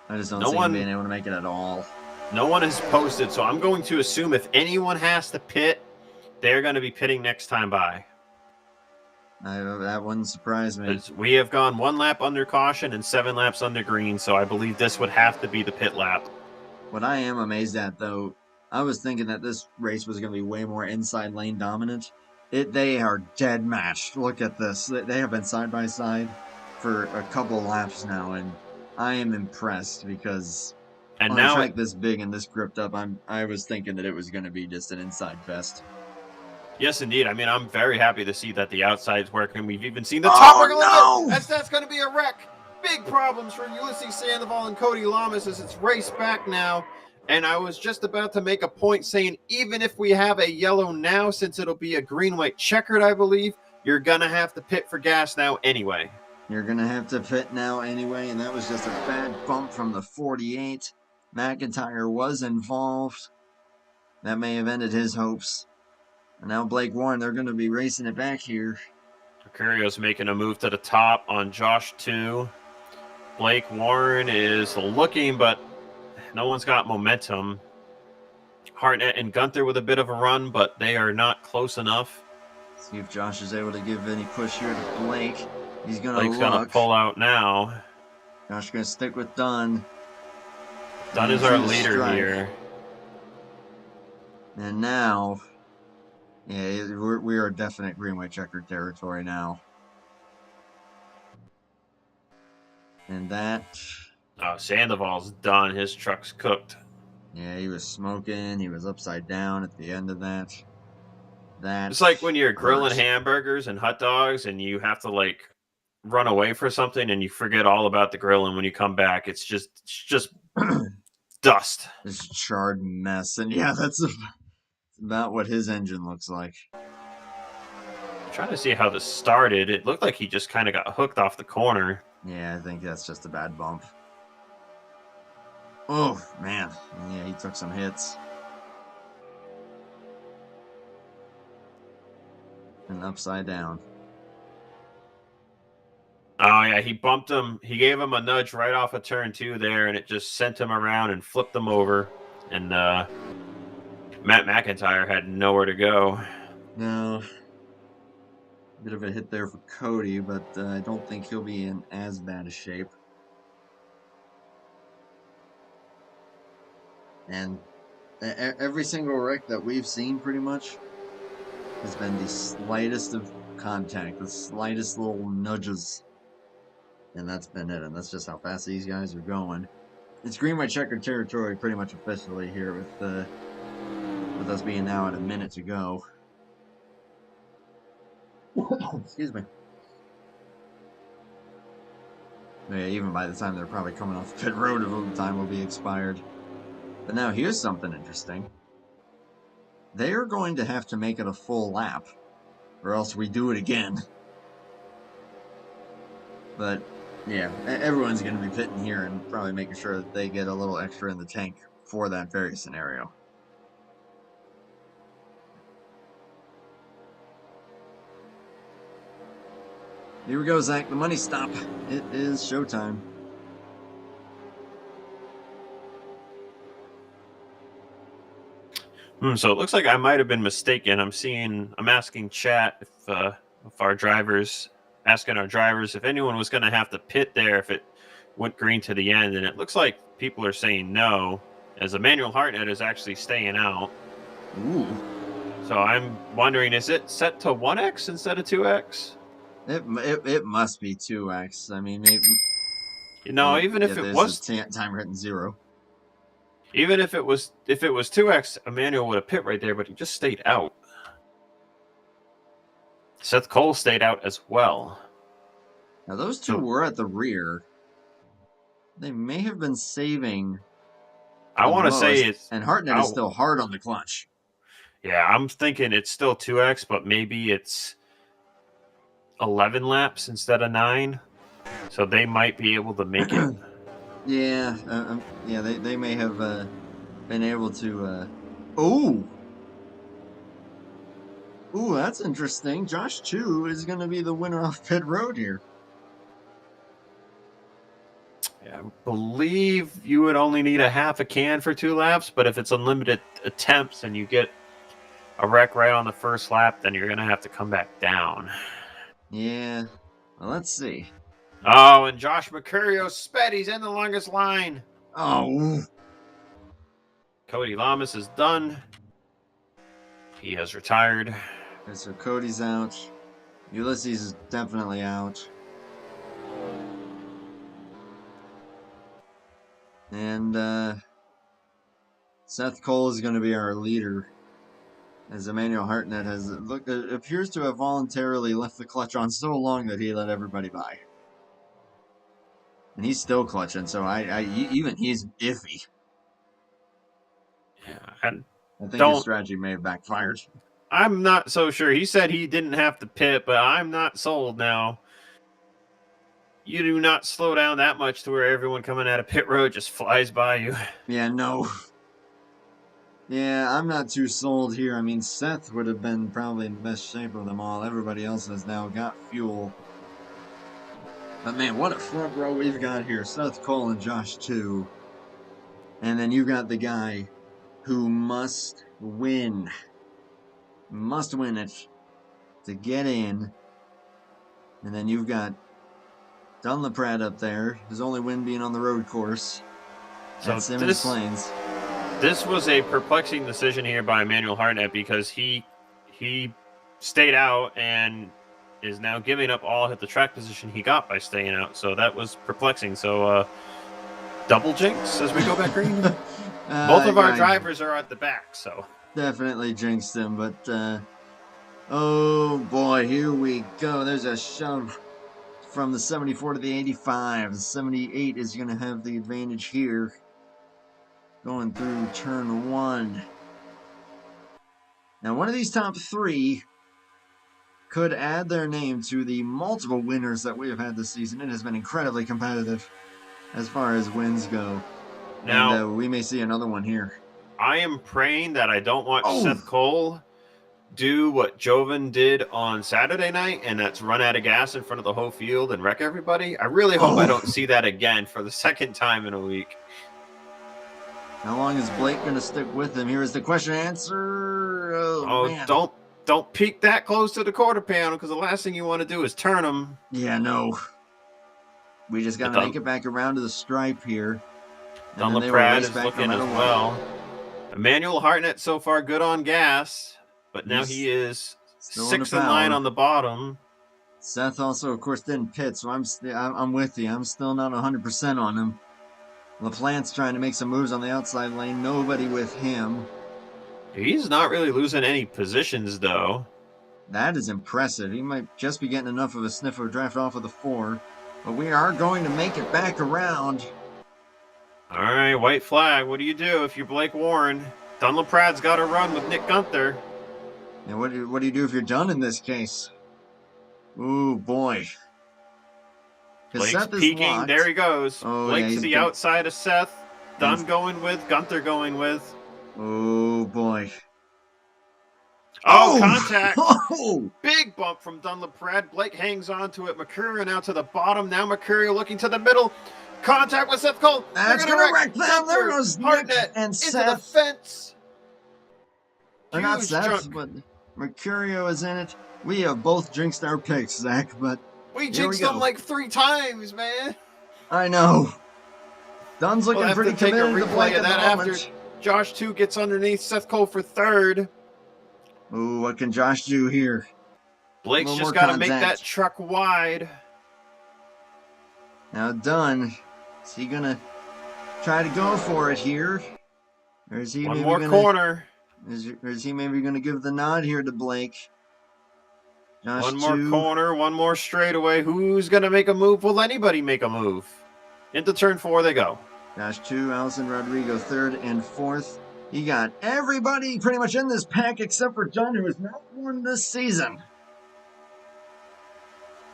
I just don't see him being able to make it at all. No one has posted, so I'm going to assume if anyone has to pit, they're going to be pitting next time by. That wouldn't surprise me. We have gone 1 lap under caution and 7 laps under green, so I believe this would have to be the pit lap. What I am amazed at, though, I was thinking that this race was going to be way more inside lane dominant. They are dead matched. Look at this. They have been side by side for a couple laps now, and I am impressed because on a track this big and this gripped up, I was thinking that it was going to be just an inside fest. Yes, indeed. I mean, I'm very happy to see that the outside's working. We've even seen the top work a little bit. That's going to be a wreck. Big problems for Ulysses Sandoval and Cody Lamas as it's raced back now. And I was just about to make a point saying, even if we have a yellow now, since it'll be a green-white checkered, I believe, you're going to have to pit for gas now anyway. You're going to have to pit now anyway, and that was just a bad bump from the 48. McIntyre was involved. That may have ended his hopes. And now Blake Warren, they're going to be racing it back here. Mercurio's making a move to the top on Josh 2. Blake Warren is looking, but no one's got momentum. Hartnett and Gunther with a bit of a run, but they are not close enough. See if Josh is able to give any push here to Blake. He's going to Blake's going to pull out now. Josh going to stick with Dunn. Dunn is our leader here. And now... yeah, we are definite green-white checkered territory now. And that... oh, Sandoval's done. His truck's cooked. Yeah, he was smoking. He was upside down at the end of that. It's like when you're grilling hamburgers and hot dogs and you have to, like, run away for something and you forget all about the grill, and when you come back, it's just dust. This charred mess. And yeah, that's about what his engine looks like. I'm trying to see how this started. It looked like he just kind of got hooked off the corner. Yeah, I think that's just a bad bump. Oh, man. Yeah, he took some hits. And upside down. Oh, yeah, he bumped him. He gave him a nudge right off of turn 2 there, and it just sent him around and flipped him over. And Matt McIntyre had nowhere to go. No. Bit of a hit there for Cody, but I don't think he'll be in as bad a shape. And every single wreck that we've seen pretty much has been the slightest of contact, the slightest little nudges. And that's been it. And that's just how fast these guys are going. It's green white checkered territory pretty much officially here with us being now at a minute to go. Excuse me. Yeah, even by the time they're probably coming off pit road, the time will be expired. But now here's something interesting. They are going to have to make it a full lap, or else we do it again. But yeah, everyone's going to be pitting here and probably making sure that they get a little extra in the tank for that very scenario. Here we go, Zach. The money stop. It is showtime. So it looks like I might have been mistaken. I'm asking chat if our drivers, asking our drivers if anyone was going to have to pit there if it went green to the end, and it looks like people are saying no, as Emmanuel Hartnett is actually staying out. Ooh. So I'm wondering, is it set to 1x instead of 2x? It must be 2x. I mean, maybe, even if it was timer hitting 0. Even if it was 2x, Emmanuel would have pit right there, but he just stayed out. Seth Cole stayed out as well. Now those two were at the rear. They may have been saving. I want to say it's, and Hartnett is still hard on the clutch. Yeah, I'm thinking it's still 2x, but maybe it's 11 laps instead of 9, so they might be able to make it. Yeah, they may have been able to. Ooh, that's interesting. Josh Chu is going to be the winner off pit road here. Yeah, I believe you would only need a half a can for 2 laps, but if it's unlimited attempts and you get a wreck right on the first lap, then you're going to have to come back down. Yeah, well, let's see. Oh, and Josh Mercurio sped. He's in the longest line. Oh. Cody Lamas is done. He has retired. Okay, so Cody's out. Ulysses is definitely out. And Seth Cole is going to be our leader, as Emmanuel Hartnett appears to have voluntarily left the clutch on so long that he let everybody by. And he's still clutching, so even he's iffy. Yeah, I think his strategy may have backfired. I'm not so sure. He said he didn't have to pit, but I'm not sold now. You do not slow down that much to where everyone coming out of pit road just flies by you. Yeah, no. Yeah, I'm not too sold here. I mean, Seth would have been probably in the best shape of them all. Everybody else has now got fuel. But man, what a front row we've got here. Seth Cole and Josh Chu. And then you got the guy who must win. Must win it to get in. And then you've got Dunlap up there. His only win being on the road course. So at Simmons Plains. This was a perplexing decision here by Emmanuel Hartnett because he stayed out and is now giving up all at the track position he got by staying out. So that was perplexing. So double jinx as we go back green. Both of our drivers are at the back, so definitely jinxed him. But oh boy, here we go. There's a shove from the 74 to the 85. The 78 is going to have the advantage here, going through turn 1. Now, one of these top 3 could add their name to the multiple winners that we have had this season. It has been incredibly competitive as far as wins go. Now, and we may see another one here. I am praying that I don't watch Seth Cole do what Joven did on Saturday night, and that's run out of gas in front of the whole field and wreck everybody? I really hope I don't see that again for the second time in a week. How long is Blake going to stick with him? Here is the question and answer. Oh man. Don't peek that close to the quarter panel, because the last thing you want to do is turn them. Yeah, no. We just got to make it back around to the stripe here. Donlon is looking as well. Emmanuel Hartnett so far good on gas, but now he is 6th in line on the bottom. Seth also, of course, didn't pit, so I'm with you. I'm still not 100% on him. LaPlante's trying to make some moves on the outside lane. Nobody with him. He's not really losing any positions, though. That is impressive. He might just be getting enough of a sniff of a draft off of the 4. But we are going to make it back around. All right, white flag. What do you do if you're Blake Warren? Dunlaprad's got to run with Nick Gunther. And what do you do if you're done in this case? Ooh, boy. Blake's Seth peeking. There he goes. Oh, Blake to the outside of Seth. Dunn going with. Gunther going with. Oh, boy. Oh, contact. Oh. Big bump from Dunlaprad. Blake hangs on to it. Mercurio now to the bottom. Now Mercurio looking to the middle. Contact with Seth Cole. That's going to wreck them. There goes Nick and Seth. Into the fence. Or not Seth, but Mercurio is in it. We have both jinxed our picks, Zach, but we jinxed them like 3 times, man. I know. Dunn's looking pretty committed to Blake at the moment. After Josh 2 gets underneath Seth Cole for 3rd. Ooh, what can Josh do here? Blake's just got to make that truck wide. Now Dunn, is he going to try to go for it here? Or is he One more corner. Is he maybe going to give the nod here to Blake? Josh one more corner, one more straightaway. Who's going to make a move? Will anybody make a move? Into turn 4 they go. Josh 2, Allison Rodrigo 3rd and 4th. He got everybody pretty much in this pack except for Dunn, who has not won this season.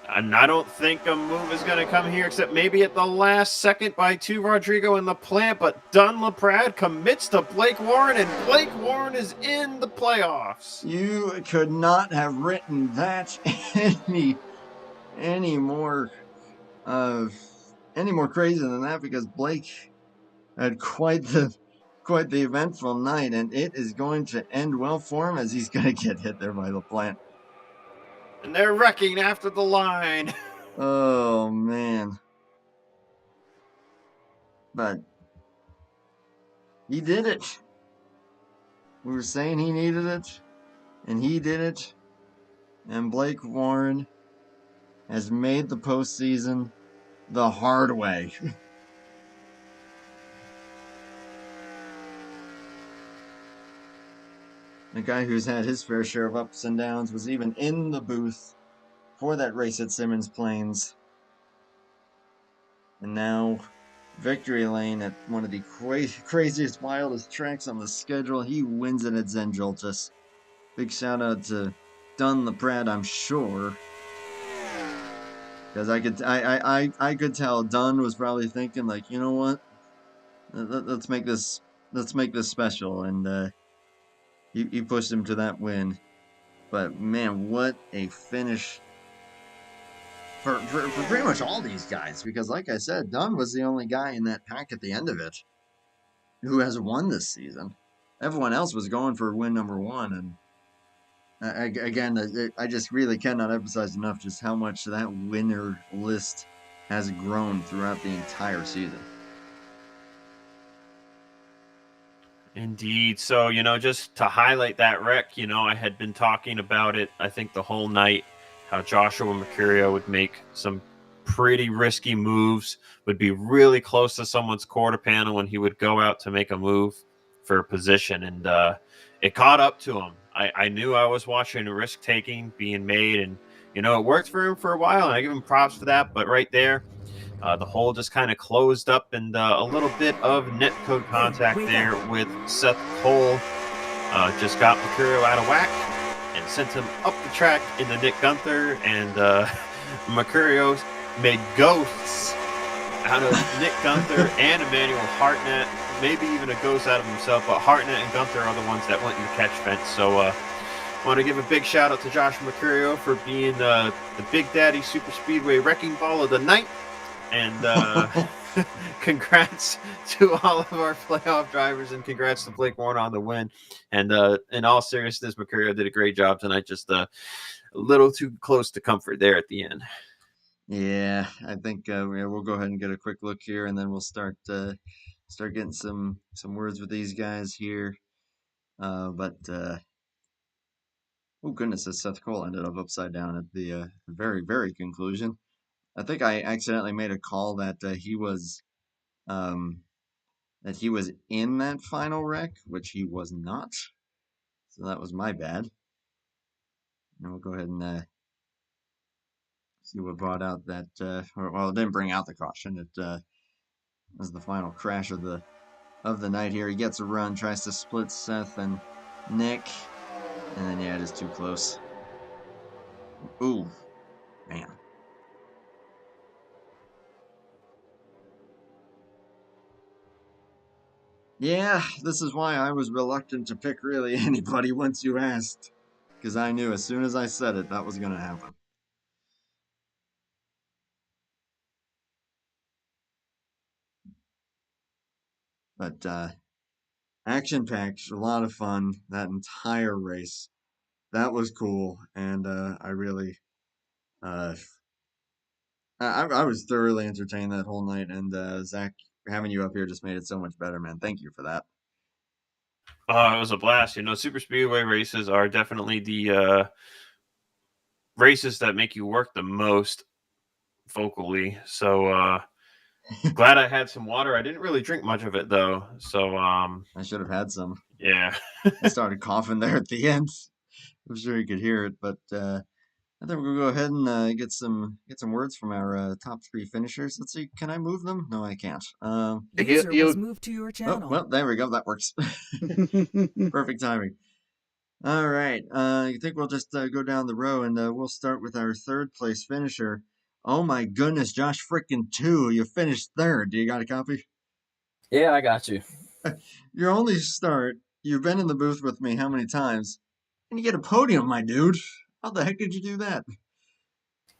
And I don't think a move is going to come here, except maybe at the last second by 2 Rodrigo and LaPlante. But Dunlaprad commits to Blake Warren, and Blake Warren is in the playoffs. You could not have written that any more crazy than that, because Blake had quite the eventful night, and it is going to end well for him, as he's going to get hit there by LaPlante. And they're wrecking after the line. Oh, man. But he did it. We were saying he needed it, and he did it. And Blake Warren has made the postseason the hard way. The guy who's had his fair share of ups and downs was even in the booth for that race at Simmons Plains. And now, victory lane at one of the craziest, wildest tracks on the schedule. He wins it at Joltis. Big shout out to Dunlaprad, I'm sure. Because I could tell Dunn was probably thinking, like, you know what? Let's make this special, and he pushed him to that win. But man, what a finish for pretty much all these guys, because like I said, Dunn was the only guy in that pack at the end of it who has won this season. Everyone else was going for win number 1, and again, I just really cannot emphasize enough just how much that winner list has grown throughout the entire season. Indeed. So, just to highlight that wreck, I had been talking about it, I think, the whole night, how Joshua Mercurio would make some pretty risky moves, would be really close to someone's quarter panel when he would go out to make a move for a position. And it caught up to him. I knew I was watching a risk-taking being made, and, it worked for him for a while, and I give him props for that. But right there, the hole just kind of closed up, and a little bit of netcode contact there with Seth Cole. Just got Mercurio out of whack and sent him up the track into Nick Gunther, and Mercurio made ghosts out of Nick Gunther and Emmanuel Hartnett, maybe even a ghost out of himself, but Hartnett and Gunther are the ones that went in the catch fence. So Want to give a big shout out to Josh Mercurio for being the Big Daddy Super Speedway Wrecking Ball of the night. And congrats to all of our playoff drivers, and congrats to Blake Warner on the win. And in all seriousness, Mercurio did a great job tonight. Just a little too close to comfort there at the end. Yeah, I think we'll go ahead and get a quick look here, and then we'll start getting some words with these guys here. But oh goodness, this Seth Cole ended up upside down at the very, very conclusion. I think I accidentally made a call that he was in that final wreck, which he was not. So that was my bad. And we'll go ahead and see what brought out that. Well, it didn't bring out the caution. It was the final crash of the night here. He gets a run, tries to split Seth and Nick, and then yeah, it is too close. Ooh, man. Yeah, this is why I was reluctant to pick really anybody once you asked, because I knew as soon as I said it, that was going to happen. But action-packed, a lot of fun, that entire race. That was cool, and I really, I was thoroughly entertained that whole night, and Zach, having you up here just made it so much better, man. Thank you for that. It was a blast. Super speedway races are definitely the races that make you work the most vocally. So glad I had some water. I didn't really drink much of it though. So I should have had some. Yeah. I started coughing there at the end. I'm sure you could hear it, but I think we're gonna go ahead and get some words from our top three finishers. Let's see, can I move them? No, I can't. User was moved to your channel. Oh, well, there we go. That works. Perfect timing. All right. I think we'll just go down the row, and we'll start with our third place finisher. Oh my goodness, Josh frickin' 2. You finished third. Do you got a copy? Yeah, I got you. Your only start. You've been in the booth with me how many times? And you get a podium, my dude. How the heck did you do that?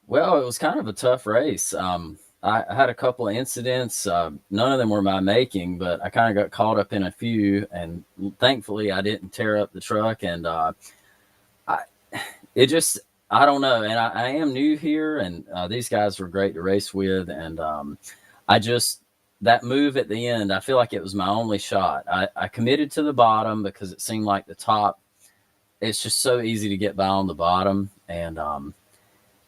Well, it was kind of a tough race. I had a couple of incidents. None of them were my making, but I kind of got caught up in a few, and thankfully I didn't tear up the truck. And I don't know. And I am new here, and these guys were great to race with. And that move at the end, I feel like it was my only shot. I committed to the bottom because it seemed like the top, it's just so easy to get by on the bottom. And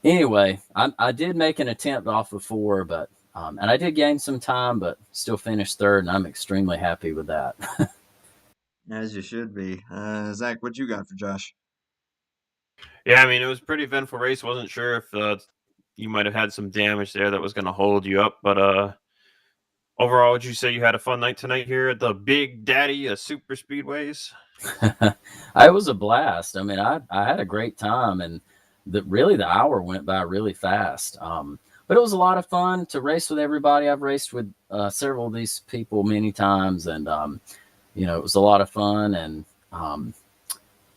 anyway, I did make an attempt off of 4, but and I did gain some time, but still finished third, and I'm extremely happy with that. As you should be. Zach, what you got for Josh? Yeah, I mean, it was a pretty eventful race. Wasn't sure if you might have had some damage there that was going to hold you up, but overall, would you say you had a fun night tonight here at the Big Daddy Super Speedways? It was a blast. I mean, I had a great time, and the hour went by really fast. But it was a lot of fun to race with everybody. I've raced with several of these people many times, and it was a lot of fun, and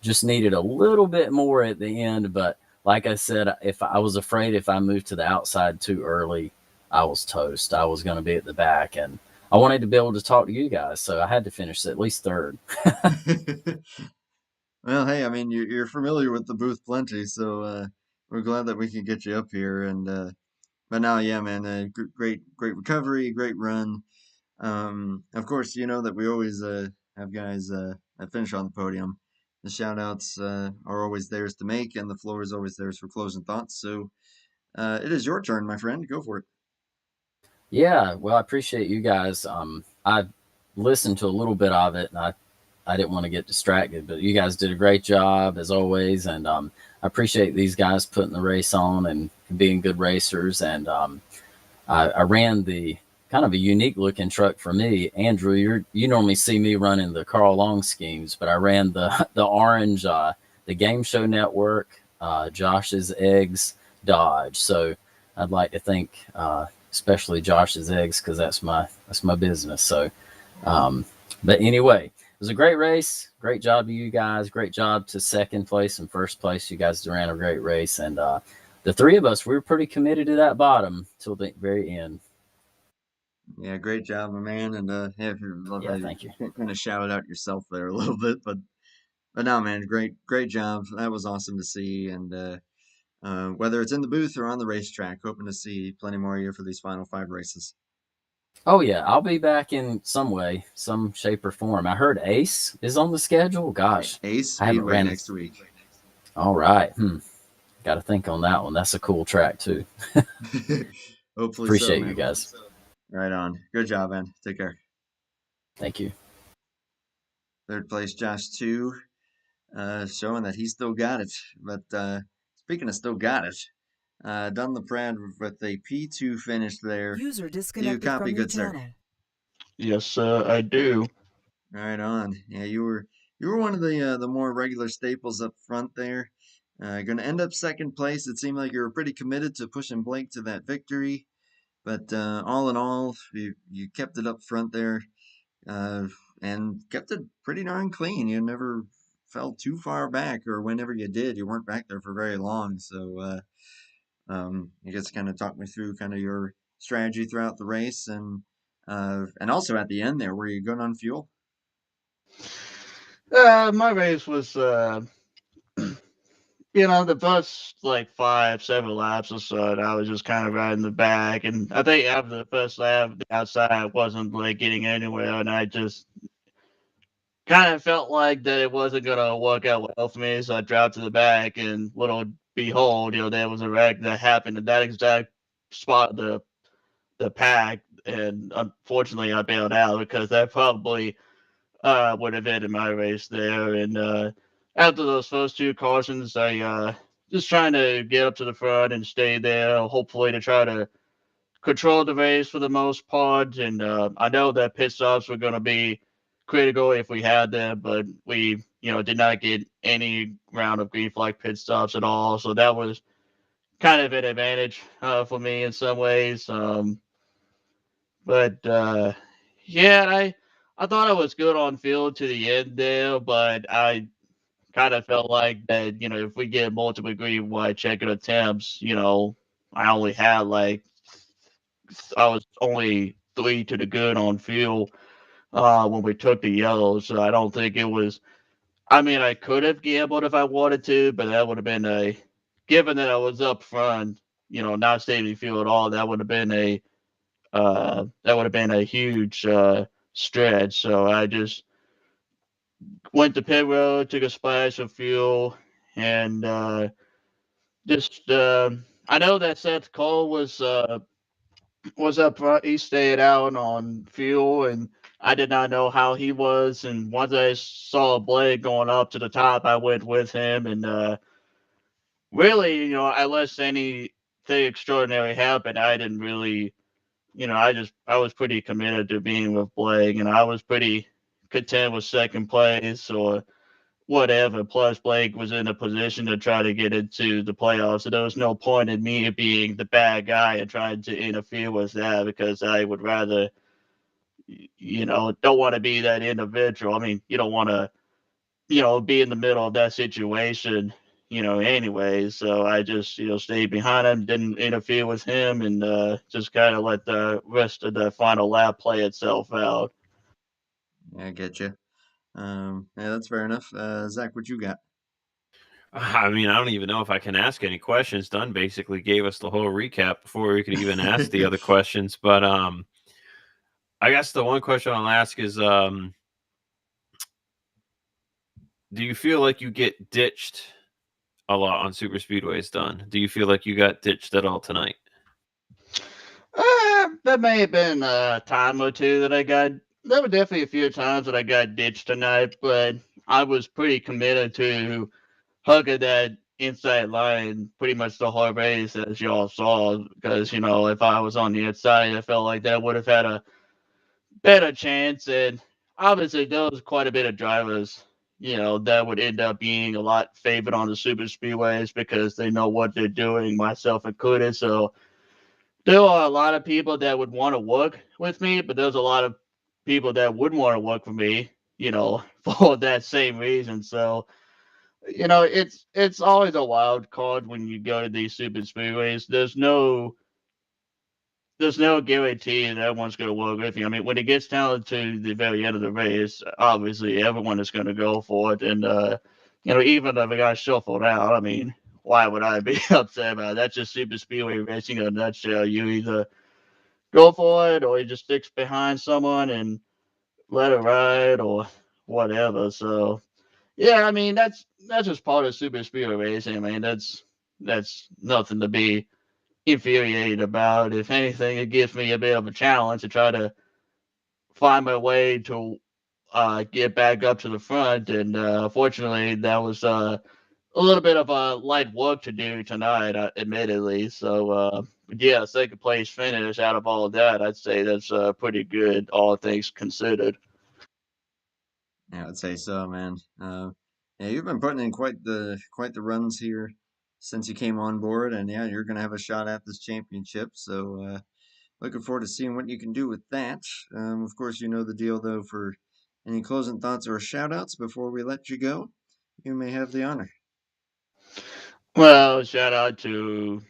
just needed a little bit more at the end. But like I said, if I was afraid if I moved to the outside too early, I was toast. I was going to be at the back, and I wanted to be able to talk to you guys, so I had to finish at least third. Well, hey, I mean, you're familiar with the booth plenty, so we're glad that we can get you up here. And but now, yeah, man, great recovery, great run. Of course, you know that we always have guys that finish on the podium. The shout outs are always theirs to make, and the floor is always theirs for closing thoughts. So it is your turn, my friend. Go for it. Yeah, well, I appreciate you guys. I listened to a little bit of it, and I didn't want to get distracted, but you guys did a great job as always. And I appreciate these guys putting the race on and being good racers. And I ran the kind of a unique looking truck for me. Andrew, you normally see me running the Carl Long schemes, but I ran the orange, the Game Show Network, Josh's Eggs Dodge. So I'd like to thank especially Josh's Eggs, because that's my business. So but anyway, was a great race. Great job to you guys. Great job to second place and first place. You guys ran a great race. And the three of us, we were pretty committed to that bottom till the very end. Yeah, great job, my man. And Yeah, thank you. Kind of shout out yourself there a little bit, but no, man, great job. That was awesome to see. And whether it's in the booth or on the racetrack, hoping to see plenty more of you for these final 5 races. Oh yeah, I'll be back in some way, some shape or form. I heard Ace is on the schedule. Gosh, Ace I haven't Speedway ran next week. All right. Got to think on that one. That's a cool track too. Hopefully, appreciate so, you guys. Right on. Good job, man. Take care. Thank you. 3rd place, Josh 2, showing that he still got it. But speaking of still got it, Dunlap with a P2 finish there. User Do you disconnected copy, from your good sir? channel. Yes, I do. Right on. Yeah, you were one of the more regular staples up front there. Going to end up 2nd place. It seemed like you were pretty committed to pushing Blake to that victory, but all in all, you kept it up front there, and kept it pretty darn clean. You never fell too far back, or whenever you did, you weren't back there for very long. So you guys kind of talk me through kind of your strategy throughout the race, and also at the end there, were you good on fuel? My race was, the first like 5-7 laps or so, I was just kind of riding the back, and I think after the first lap, the outside wasn't like getting anywhere, and I just kind of felt like that it wasn't gonna work out well for me, so I dropped to the back, and little behold, there was a wreck that happened at that exact spot, the pack, and unfortunately I bailed out because that probably would have ended my race there. And after those first 2 cautions, I just trying to get up to the front and stay there, hopefully to try to control the race for the most part. And I know that pit stops were going to be critical if we had them, but we, did not get any round of green flag pit stops at all. So that was kind of an advantage for me in some ways. But yeah, I thought I was good on field to the end there, but I kind of felt like that, if we get multiple green white checkered attempts, I only had I was only 3 to the good on fuel when we took the yellow. So I don't think it was, I mean, I could have gambled if I wanted to, but that would have been given that I was up front, not saving fuel at all, that would have been a huge stretch. So I just went to pit road, took a splash of fuel, and just I know that Seth Cole was up front. He stayed out on fuel, and I did not know how he was. And once I saw Blake going up to the top, I went with him, and really, unless anything extraordinary happened, I didn't really. I was pretty committed to being with Blake, and I was pretty content with 2nd place or whatever. Plus, Blake was in a position to try to get into the playoffs, so there was no point in me being the bad guy and trying to interfere with that, because I would rather, don't want to be that individual. I mean, you don't want to, be in the middle of that situation, anyway. So I just, stayed behind him, didn't interfere with him, and just kind of let the rest of the final lap play itself out. Yeah, I get you. Yeah, that's fair enough. Zach, what you got? I mean, I don't even know if I can ask any questions. Dunn basically gave us the whole recap before we could even ask the other questions. But I guess the one question I'll ask is, do you feel like you get ditched a lot on super speedways, Dunn? Do you feel like you got ditched at all tonight? There may have been a time or two that I got. There were definitely a few times that I got ditched tonight, but I was pretty committed to hugging that inside line pretty much the whole race, as y'all saw. Because if I was on the inside, I felt like that would have had a better chance. And obviously, there was quite a bit of drivers, that would end up being a lot favored on the super speedways because they know what they're doing, myself included. So there are a lot of people that would want to work with me, but there's a lot of people that wouldn't want to work for me, for that same reason. So, it's always a wild card when you go to these super speedways. There's no guarantee that everyone's going to work with you. I mean, when it gets down to the very end of the race, obviously everyone is going to go for it. And, even if a guy shuffled out, I mean, why would I be upset about it? That's just super speedway racing in a nutshell. You either go for it or you just sticks behind someone and let it ride or whatever. So, yeah, I mean, that's just part of super speedway racing. I mean, that's nothing to be infuriated about. If anything, it gives me a bit of a challenge to try to find my way to get back up to the front. And fortunately, that was a little bit of light work to do tonight, admittedly. So, yeah, second place finish out of all of that, I'd say that's pretty good, all things considered. Yeah, I'd say so, man. Yeah, you've been putting in quite the runs here since you came on board, and yeah, you're gonna have a shot at this championship. So looking forward to seeing what you can do with that. Of course, you know the deal though. For any closing thoughts or shout outs before we let you go, you may have the honor. Well, shout out to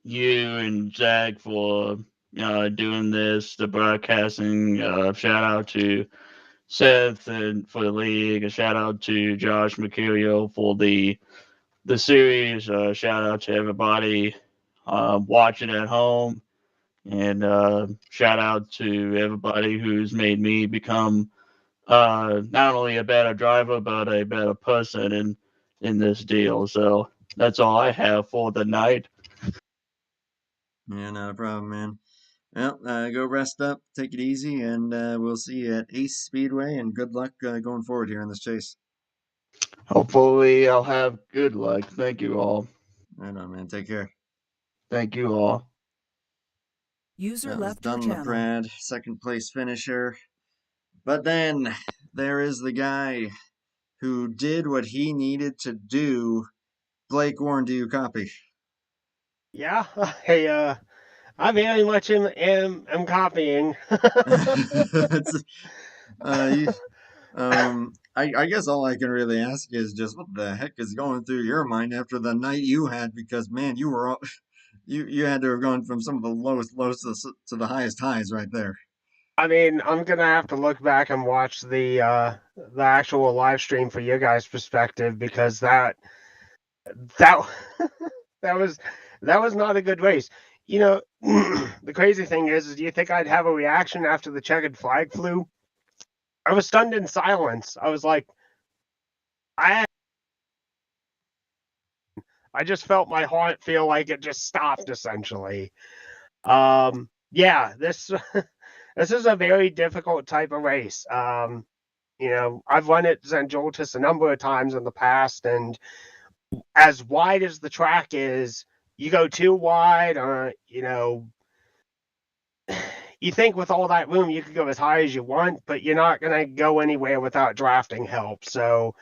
you and Zach for doing this, the broadcasting. Shout out to Seth and for the league. A shout out to Josh Mercurio for the series. Shout out to everybody watching at home, and shout out to everybody who's made me become not only a better driver but a better person in this deal. So that's all I have for the night. Yeah, not a problem, man. Well, go rest up, take it easy, and we'll see you at Ace Speedway. And good luck going forward here in this chase. Hopefully, I'll have good luck. Thank you all. Right on, man. Take care. Thank you all. User That was left your Donlon channel. second place finisher. But then there is the guy who did what he needed to do. Blake Warren, do you copy? Yeah. Hey, I very much am copying. It's, you, I guess all I can really ask is just what the heck is going through your mind after the night you had, because man, you were you had to have gone from some of the lowest lows to the highest highs right there. I mean, I'm gonna have to look back and watch the actual live stream for your guys' perspective, because that that was not a good race. You know, the crazy thing is, do you think I'd have a reaction after the checkered flag flew? I was stunned in silence. I was like, I just felt my heart feel like it just stopped, essentially. Yeah, this this is a very difficult type of race. I've run it at Joltis a number of times in the past, and as wide as the track is, you go too wide, or you think with all that room you could go as high as you want, but you're not going to go anywhere without drafting help. So,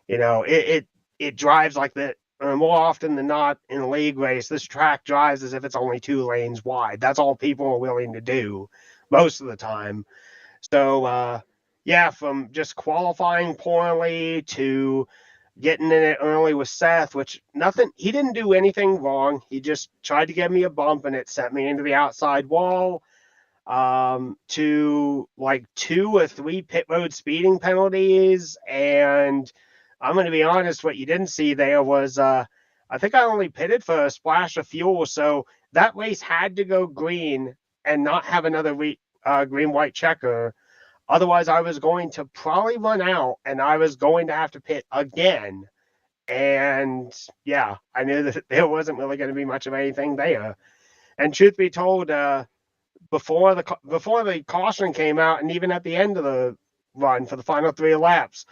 it drives like that. More often than not in a league race, this track drives as if it's only 2 lanes wide. That's all people are willing to do most of the time. So, yeah, from just qualifying poorly to getting in it early with Seth, which he didn't do anything wrong. He just tried to give me a bump and it sent me into the outside wall. To like 2 or 3 pit road speeding penalties. And I'm going to be honest, what you didn't see there was, I think I only pitted for a splash of fuel. So that race had to go green and not have another green-white checker. Otherwise, I was going to probably run out and I was going to have to pit again. And yeah, I knew that there wasn't really going to be much of anything there. And truth be told, before the caution came out, and even at the end of the run for the final 3 laps.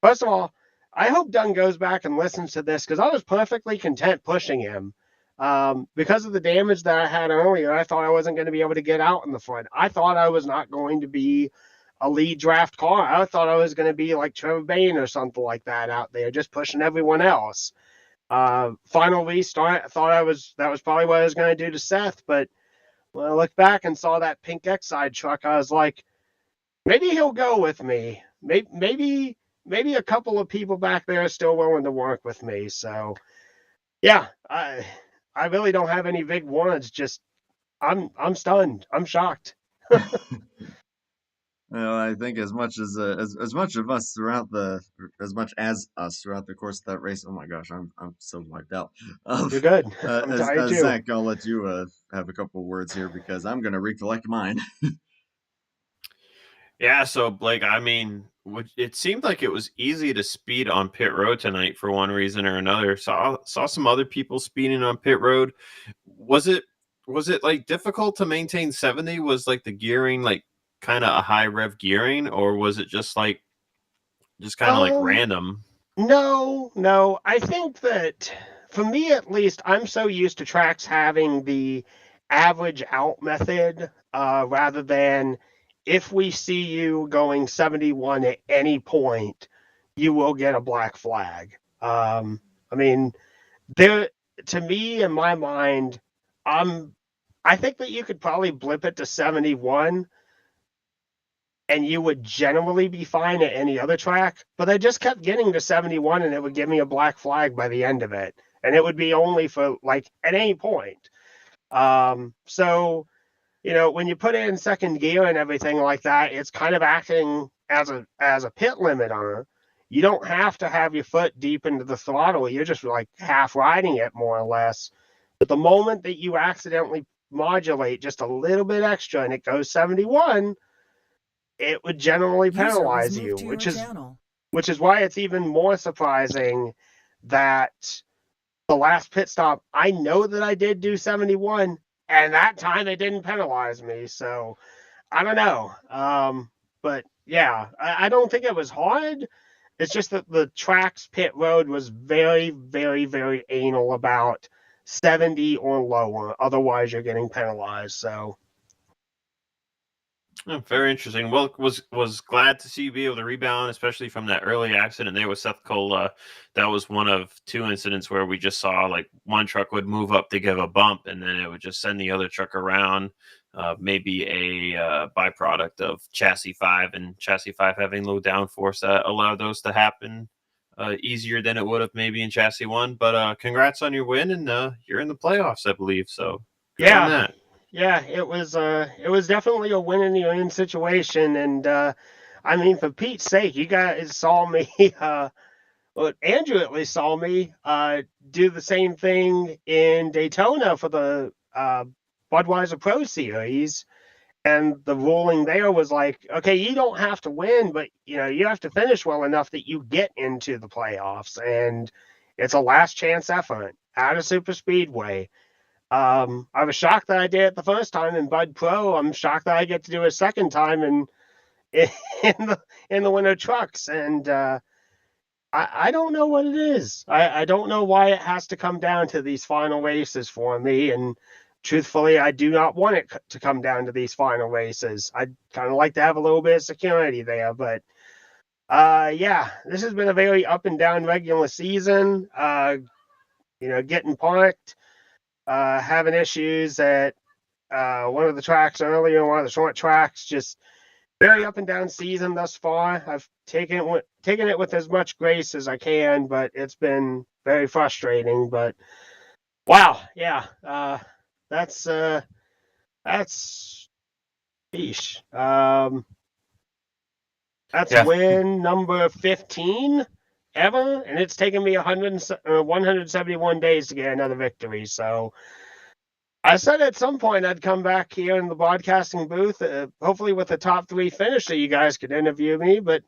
First of all, I hope Dunn goes back and listens to this, because I was perfectly content pushing him. Because of the damage that I had earlier, I thought I wasn't going to be able to get out in the front. I thought I was not going to be a lead draft car. I thought I was going to be like Trevor Bayne or something like that out there, just pushing everyone else. Final restart, I thought that was probably what I was going to do to Seth, but when I looked back and saw that pink Exide truck, I was like, maybe he'll go with me. maybe a couple of people back there are still willing to work with me. So yeah, I really don't have any big words. Just I'm stunned. I'm shocked. Well, I think as much as much of us throughout the as much as us throughout the course of that race. Oh my gosh, I'm so wiped out. You're good. I'm tired too. Zach, I'll let you have a couple words here because I'm gonna recollect mine. Yeah, so Blake, I mean, it seemed like it was easy to speed on pit road tonight for one reason or another. Saw some other people speeding on pit road. Was it like difficult to maintain 70? Was like the gearing like kind of a high rev gearing, or was it just kind of like random? No. I think that for me at least, I'm so used to tracks having the average out method rather than if we see you going 71 at any point, you will get a black flag. I mean, to me, in my mind, I think that you could probably blip it to 71 and you would generally be fine at any other track, but I just kept getting to 71 and it would give me a black flag by the end of it. And it would be only for like at any point. So, when you put it in second gear and everything like that, it's kind of acting as a pit limiter. You don't have to have your foot deep into the throttle. You're just like half riding it more or less. But the moment that you accidentally modulate just a little bit extra and it goes 71, it would generally penalize you, which is why it's even more surprising that the last pit stop, I know that I did do 71, and that time it didn't penalize me. So I don't know. But yeah, I don't think it was hard. It's just that the track's pit road was very, very, very anal about 70 or lower. Otherwise, you're getting penalized. So. Oh, very interesting. Well, was glad to see you be able to rebound, especially from that early accident there with Seth Cola. That was one of two incidents where we just saw like one truck would move up to give a bump, and then it would just send the other truck around. Maybe a byproduct of chassis 5 and chassis 5 having low downforce that allowed those to happen easier than it would have maybe in chassis 1. But congrats on your win, and you're in the playoffs, I believe. So good on that. Yeah, it was definitely a win in the end situation, and I mean, for Pete's sake, you guys saw me. Well, Andrew at least saw me do the same thing in Daytona for the Budweiser Pro Series, and the ruling there was like, okay, you don't have to win, but you have to finish well enough that you get into the playoffs, and it's a last chance effort at a super speedway. I was shocked that I did it the first time in Bud Pro. I'm shocked that I get to do it a second time in the winter trucks. And I don't know what it is. I don't know why it has to come down to these final races for me. And truthfully, I do not want it to come down to these final races. I'd kind of like to have a little bit of security there. But yeah, this has been a very up and down regular season. Getting parked. Having issues at one of the tracks earlier, one of the short tracks, just very up and down season thus far. I've taken it with as much grace as I can, but it's been very frustrating. But wow, yeah, that's sheesh. That's win number 15 ever, and it's taken me 171 days to get another victory. So I said at some point I'd come back here in the broadcasting booth, hopefully with a top 3 finish so you guys could interview me. But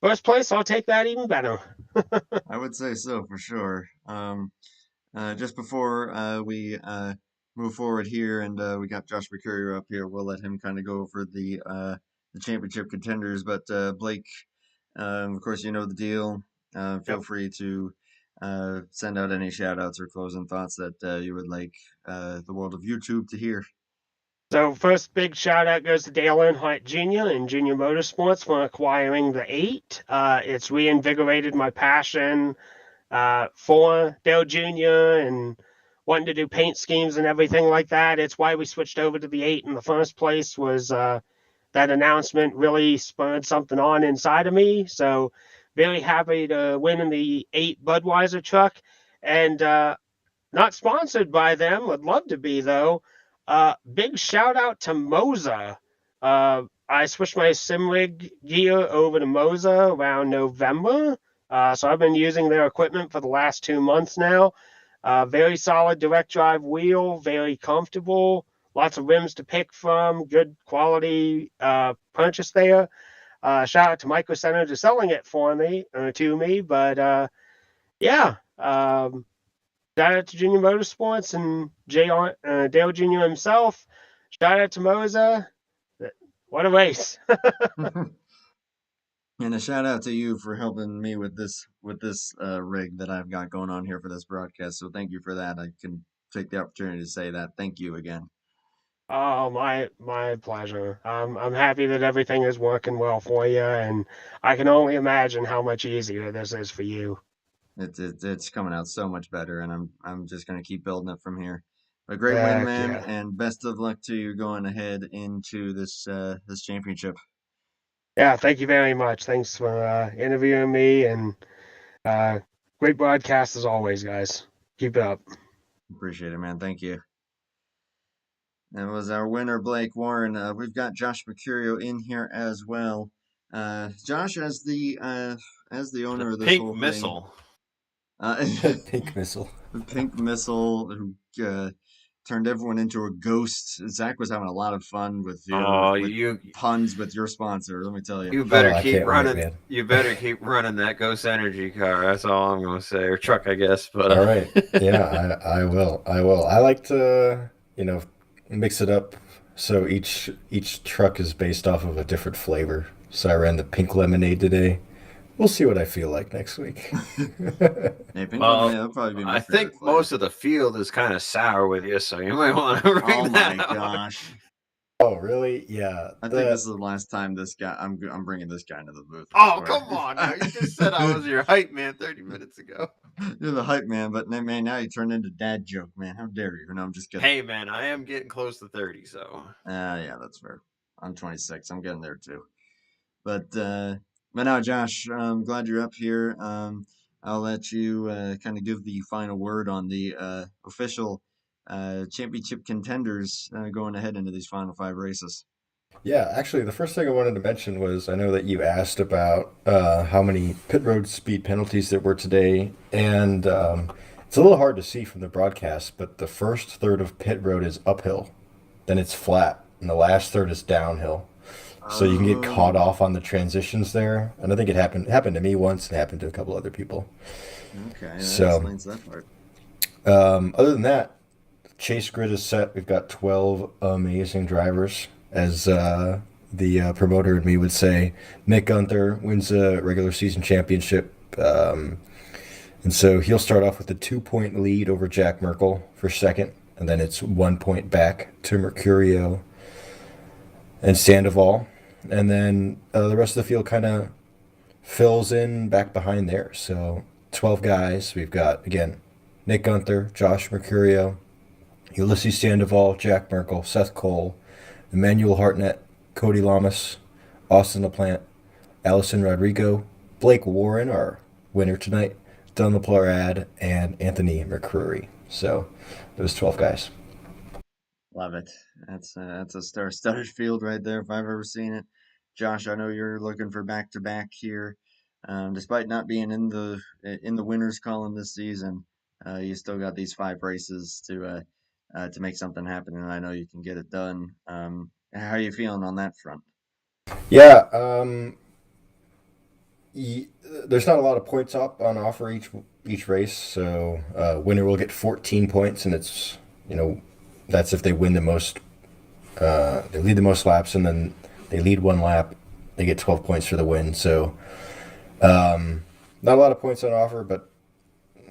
first place, I'll take that even better. I would say so for sure. Just before we move forward here, and we got Josh Mercurio up here, we'll let him kind of go over the championship contenders. But Blake, of course, you know the deal. Feel free to send out any shout outs or closing thoughts that you would like the world of YouTube to hear. So first big shout out goes to Dale Earnhardt Jr. and Junior Motorsports for acquiring the 8. It's reinvigorated my passion for Dale Jr. and wanting to do paint schemes and everything like that. It's why we switched over to the 8 in the first place, was that announcement really spurred something on inside of me. So very happy to win in the 8 Budweiser truck, and not sponsored by them. Would love to be though. Big shout out to Moza. I switched my sim rig gear over to Moza around November. So I've been using their equipment for the last 2 months now. Very solid direct drive wheel, very comfortable, lots of rims to pick from, good quality purchase there. Shout out to Micro Center for selling it for me to me, but yeah. Shout out to Junior Motorsports and Dale Jr. himself. Shout out to Moza. What a race! And a shout out to you for helping me with this rig that I've got going on here for this broadcast. So thank you for that. I can take the opportunity to say that. Thank you again. Oh, my pleasure. I'm happy that everything is working well for you, and I can only imagine how much easier this is for you. It's coming out so much better, and I'm just gonna keep building it from here. A great win, man, Yeah. and best of luck to you going ahead into this championship. Yeah, thank you very much. Thanks for interviewing me, and great broadcast as always, guys. Keep it up. Appreciate it, man. Thank you. That was our winner, Blake Warren. We've got Josh Mercurio in here as well. Josh, as the owner of this Pink whole Missile. thing, Pink Missile. Pink Missile, who turned everyone into a ghost. Zach was having a lot of fun with your puns with your sponsor. Let me tell you. You better I keep can't wait, running. man. You better keep running that Ghost Energy car. That's all I'm going to say, or truck, I guess. But All right. Yeah, I will. I like to, mix it up. So each truck is based off of a different flavor. So I ran the pink lemonade today. We'll see what I feel like next week. Hey, pink lemonade, that'll probably be my I think favorite flavor. most of the field is kind of sour with you, so you might want to bring Oh that my up. gosh! Oh, really? Yeah. I think this is the last time this guy. I'm bringing this guy into the booth. Oh, come on! Now. You just said I was your hype man 30 minutes ago. You're the hype man, but man, now you turned into dad joke, man. How dare you? No, I'm just kidding. Hey, man, I am getting close to 30, so. Yeah, that's fair. I'm 26. I'm getting there too. But now, Josh, I'm glad you're up here. I'll let you kind of give the final word on the official championship contenders going ahead into these final 5 races. Yeah, actually, the first thing I wanted to mention was I know that you asked about how many pit road speed penalties there were today, and it's a little hard to see from the broadcast, but the first third of pit road is uphill, then it's flat, and the last third is downhill. So you can get caught off on the transitions there, and I think it happened to me once, and it happened to a couple other people. Okay, that So, explains that part. other than that, chase grid is set. We've got 12 amazing drivers. As the promoter and me would say, Nick Gunther wins a regular season championship. And so he'll start off with a 2-point lead over Jack Merkel for second. And then it's 1 point back to Mercurio and Sandoval. And then the rest of the field kind of fills in back behind there. So 12 guys. We've got, again, Nick Gunther, Josh Mercurio, Ulysses Sandoval, Jack Merkel, Seth Cole, Emmanuel Hartnett, Cody Lamas, Austin LaPlante, Allison Rodrigo, Blake Warren, our winner tonight, Don LaPlarade, and Anthony McCreary. So those 12 guys. Love it. That's a star-studded field right there if I've ever seen it. Josh, I know you're looking for back-to-back here. Despite not being in the winners column this season, you still got these 5 races to make something happen, and I know you can get it done. How are you feeling on that front? Yeah, there's not a lot of points up on offer each race, so winner will get 14 points, and it's that's if they win the most, they lead the most laps, and then they lead 1 lap, they get 12 points for the win. So not a lot of points on offer, but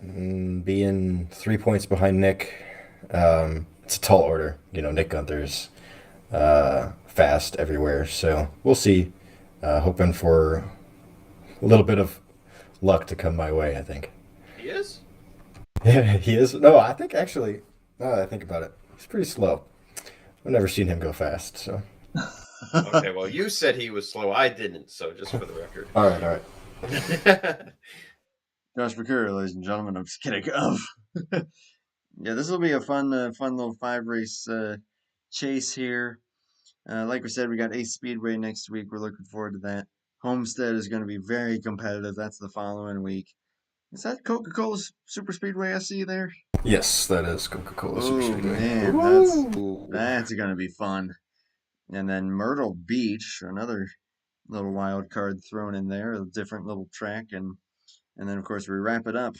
being 3 points behind Nick, it's a tall order. Nick Gunther's fast everywhere, so we'll see. Hoping for a little bit of luck to come my way, I think. He is? Yeah, he is. No, I think actually, now that I think about it, he's pretty slow. I've never seen him go fast, so. Okay, well, you said he was slow. I didn't, so just for the record. All right. Josh Mercurio, ladies and gentlemen. I'm just kidding. Yeah, this will be a fun little 5-race chase here. Like we said, we got Ace Speedway next week. We're looking forward to that. Homestead is going to be very competitive. That's the following week. Is that Coca-Cola's Super Speedway I see there? Yes, that is Coca-Cola Super Oh Speedway. man, that's going to be fun. And then Myrtle Beach, another little wild card thrown in there, a different little track, and then of course we wrap it up.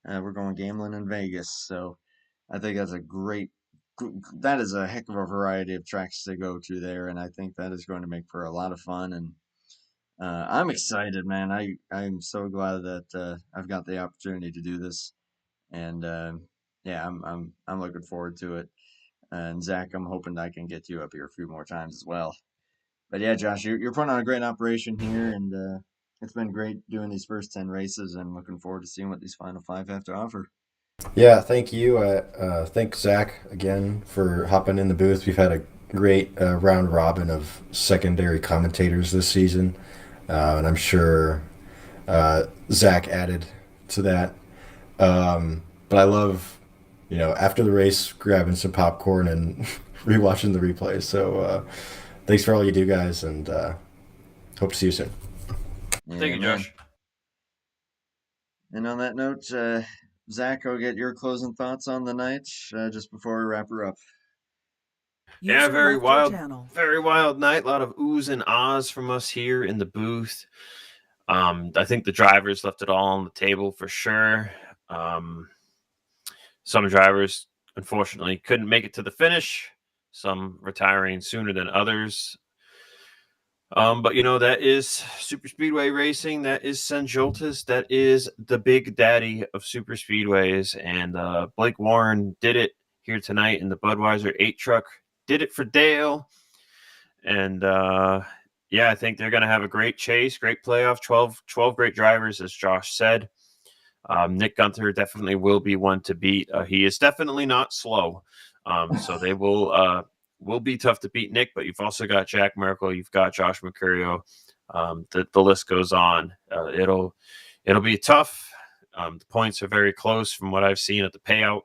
We're going gambling in Vegas, so I think that's that is a heck of a variety of tracks to go to there, and I think that is going to make for a lot of fun. And I'm excited, man. I'm so glad that I've got the opportunity to do this, and yeah, I'm looking forward to it. And Zach, I'm hoping I can get you up here a few more times as well. But yeah, Josh, you're putting on a great operation here, and it's been great doing these first 10 races, and looking forward to seeing what these final 5 have to offer. Yeah, thank you. Thank Zach again for hopping in the booth. We've had a great round robin of secondary commentators this season, and I'm sure Zach added to that. But I love, after the race, grabbing some popcorn and rewatching the replay. So thanks for all you do, guys, and hope to see you soon. Yeah, Thank you, man. Josh. And on that note, Zach, I'll get your closing thoughts on the night just before we wrap her up. Yeah, User very left your wild, channel. very wild night. A lot of oohs and ahs from us here in the booth. I think the drivers left it all on the table for sure. Some drivers, unfortunately, couldn't make it to the finish. Some retiring sooner than others. But that is super speedway racing. That is Joltis. That is the big daddy of super speedways. And Blake Warren did it here tonight in the Budweiser 8 truck. Did it for Dale. And yeah, I think they're going to have a great chase, great playoff, 12 great drivers, as Josh said. Nick Gunther definitely will be one to beat. He is definitely not slow. So they will be tough to beat Nick, but you've also got Jack Merkel, you've got Josh Mercurio. The list goes on. It'll be tough. The points are very close from what I've seen at the payout.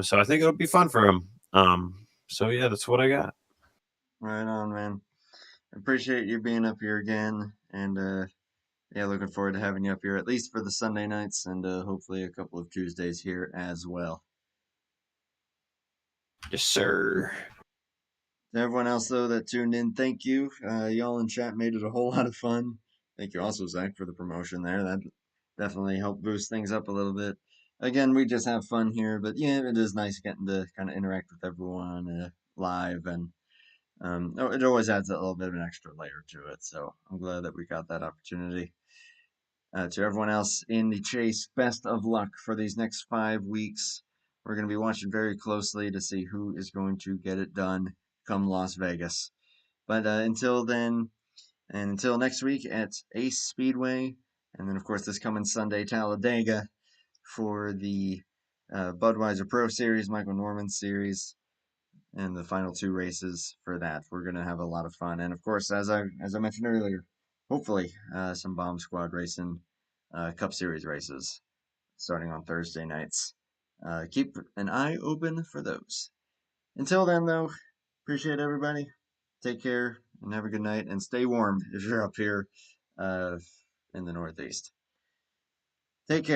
So I think it'll be fun for him. So yeah, that's what I got. Right on, man. Appreciate you being up here again, and yeah, looking forward to having you up here at least for the Sunday nights, and hopefully a couple of Tuesdays here as well. Yes, sir. To everyone else, though, that tuned in, thank you. Y'all in chat made it a whole lot of fun. Thank you also, Zach, for the promotion there. That definitely helped boost things up a little bit. Again, we just have fun here, but yeah, it is nice getting to kind of interact with everyone live, and it always adds a little bit of an extra layer to it. So I'm glad that we got that opportunity. To everyone else in the chase, best of luck for these next 5 weeks. We're going to be watching very closely to see who is going to get it done come Las Vegas. But until then, and until next week at Ace Speedway, and then of course this coming Sunday, Talladega, for the Budweiser Pro Series, Michael Norman Series, and the final 2 races for that. We're gonna have a lot of fun, and of course, as I mentioned earlier, hopefully some Bomb Squad racing, Cup Series races starting on Thursday nights. Keep an eye open for those. Until then, though, appreciate everybody. Take care and have a good night, and stay warm if you're up here in the Northeast. Take care.